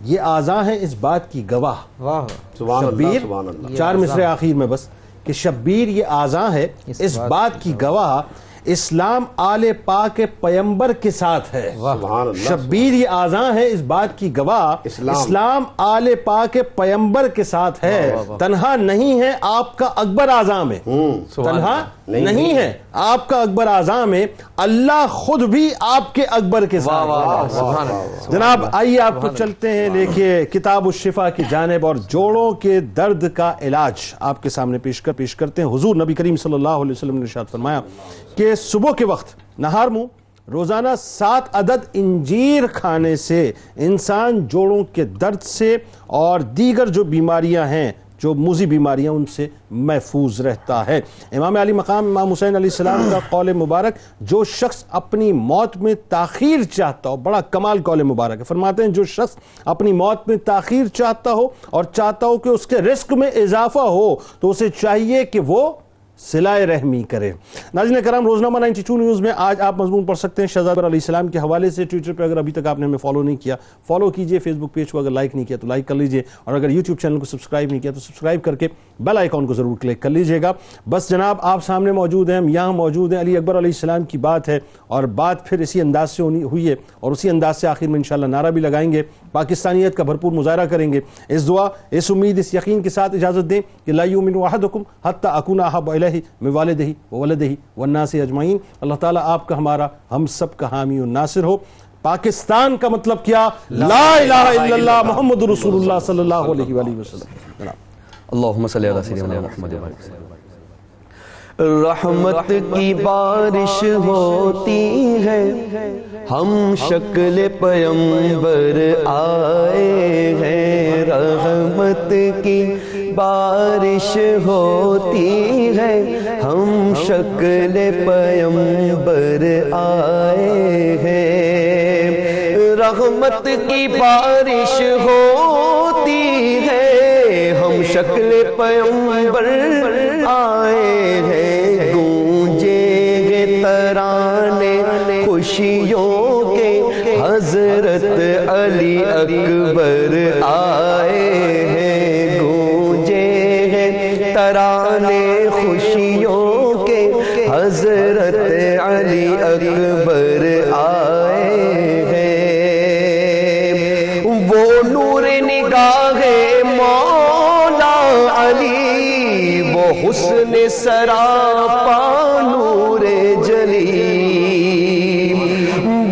یہ اعضاء ہیں اس بات کی گواہ. واہ سبحان اللہ، شبیر سبحان اللہ. 4 مصرے آخر میں بس کہ شبیر یہ اعضاء ہے اس بات کی گواہ اسلام آل پاک پیمبر کے ساتھ ہے. سبحان اللہ. شبیر یہ اعضاء ہے اس بات کی گواہ اسلام آل پاک پیمبر کے ساتھ ہے. تنہا نہیں ہے آپ کا اکبر اعضاء میں، تنہا نہیں ہے آپ کا اکبر اعضاء میں، اللہ خود بھی آپ کے اکبر کے ساتھ ہے. جناب آئیے آپ کو چلتے ہیں لے کے کتاب الشفا کی جانب اور جوڑوں کے درد کا علاج آپ کے سامنے پیش کرتے ہیں. حضور نبی کریم صلی اللہ علیہ وسلم نے ارشاد فرمایا کہ صبح کے وقت نہار منہ روزانہ 7 عدد انجیر کھانے سے انسان جوڑوں کے درد سے اور دیگر جو بیماریاں ہیں، جو موذی بیماریاں، ان سے محفوظ رہتا ہے. امام علی مقام امام حسین علیہ السلام کا قول مبارک، جو شخص اپنی موت میں تاخیر چاہتا ہو، بڑا کمال قول مبارک ہے، فرماتے ہیں جو شخص اپنی موت میں تاخیر چاہتا ہو اور چاہتا ہو کہ اس کے رزق میں اضافہ ہو تو اسے چاہیے کہ وہ صلہ رحمی کرے. ناظرین کرام، روزنامہ 92 نیوز میں آج آپ مضمون پڑھ سکتے ہیں شہزادہ علیہ السلام کے حوالے سے. ٹویٹر پہ اگر ابھی تک آپ نے ہمیں فالو نہیں کیا فالو کیجئے، فیس بک پیج کو اگر لائک نہیں کیا تو لائک کر لیجئے، اور اگر یوٹیوب چینل کو سبسکرائب نہیں کیا تو سبسکرائب کر کے بیل آئیکن کو ضرور کلک کر لیجئے گا. بس جناب آپ سامنے موجود ہیں، ہم یہاں موجود ہیں، علی اکبر علیہ السلام کی بات ہے اور بات پھر اسی انداز سے ہوئی ہے اور اسی انداز سے آخر میں انشاءاللہ نعرہ بھی لگائیں گے، پاکستانیت کا بھرپور مظاہرہ کریں گے. اس دعا، اس امید، اس یقین کے ساتھ اجازت دیں کہ لا یؤمن احدکم حتی اکون احب الیہ من والدہ وولدہ والناس اجمعین. اللہ تعالیٰ آپ کا، ہمارا، ہم سب کا حامی و ناصر ہو. پاکستان کا مطلب کیا؟ لا الہ الا اللہ محمد رسول اللہ صلی اللہ علیہ وآلہ وسلم. اللہم صلی علی سیدنا محمد. رحمت کی بارش ہوتی ہے، ہم شکل پیمبر آئے ہیں. رحمت کی بارش ہوتی ہے، ہم شکل پیمبر آئے ہیں. رحمت کی بارش ہوتی ہے، ہم شکل پیمبر آئے ہیں. گونجے گے ترانے خوشیوں کے، حضرت علی اکبر آئے ہیں. گونجے گے ترانے خوشیوں کے، حضرت علی اکبر آئے ہیں. وہ نور نگاہ مولا علی، وہ حسن سراپا نور جلی.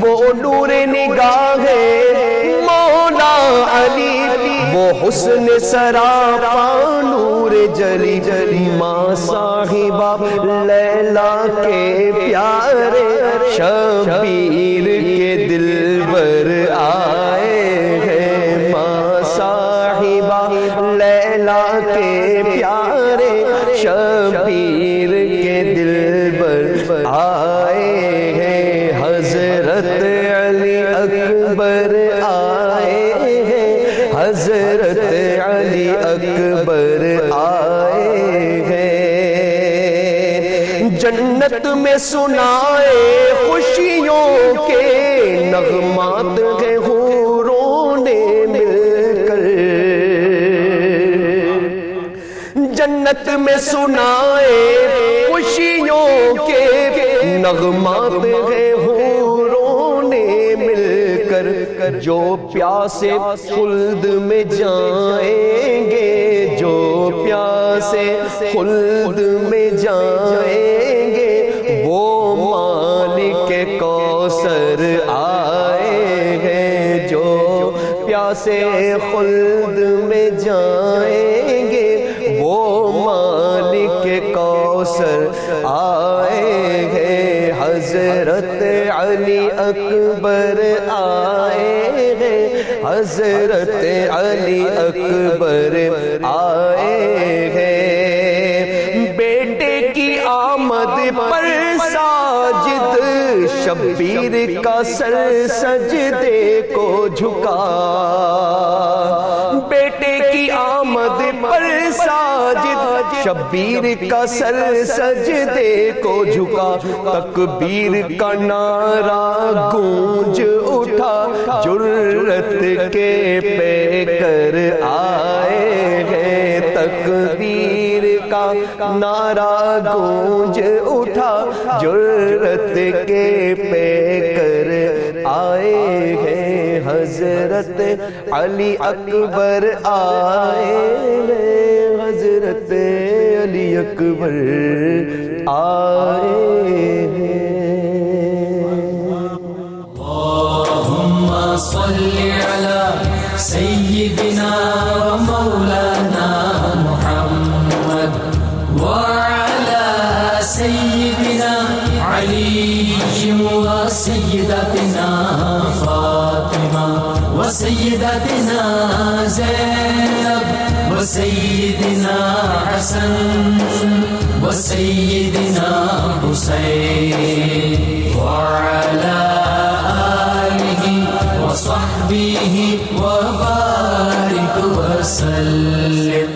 وہ نور نگاہ مولا علی، وہ حسن سراپا نور جلی. ماں صاحبہ لیلا کے پیارے، شبیر کے دلبر آئے ہیں. ماں صاحبہ لیلا کے پیارے، شبیر کے دلبر آئے ہیں. حضرت علی اکبر آئے ہیں، حضرت علی اکبر آئے ہیں. جنت میں سنائے خوشیوں کے نغمات ہیں حوروں نے سنائے خوشیوں کے نغمات ہیں حوروں نے مل کر، جو پیاسے خلد میں جائیں گے، جو پیاسے خلد میں جائیں گے، وہ مالک کوثر آئے ہیں، جو پیاسے خلد میں جائیں گے، وہ مالک کوثر آئے ہیں۔ حضرت علی اکبر آئے ہیں، حضرت علی اکبر آئے ہیں۔ بیٹے کی آمد پر ساجد شبیر کا سر سجدے کو جھکا، بیٹے کی آمد پر ساجد شبیر کا سر سجدے کو جھکا، تکبیر کا نعرہ گونج اٹھا، جرت کے پیکر آئے ہیں، تکبیر کا نعرہ گونج اٹھا، جرت کے پیکر آئے ہیں۔ حضرت علی اکبر آئے ہیں، حضرت علی اکبر آئے ہیں۔ اللهم صل على سيدنا ومولانا محمد وعلى سيدنا علي وسيدتنا فاطمة وسيدتنا زينب وسيدنا حسن وسيدنا حسين وعلى آله وصحبه وبارك وسلم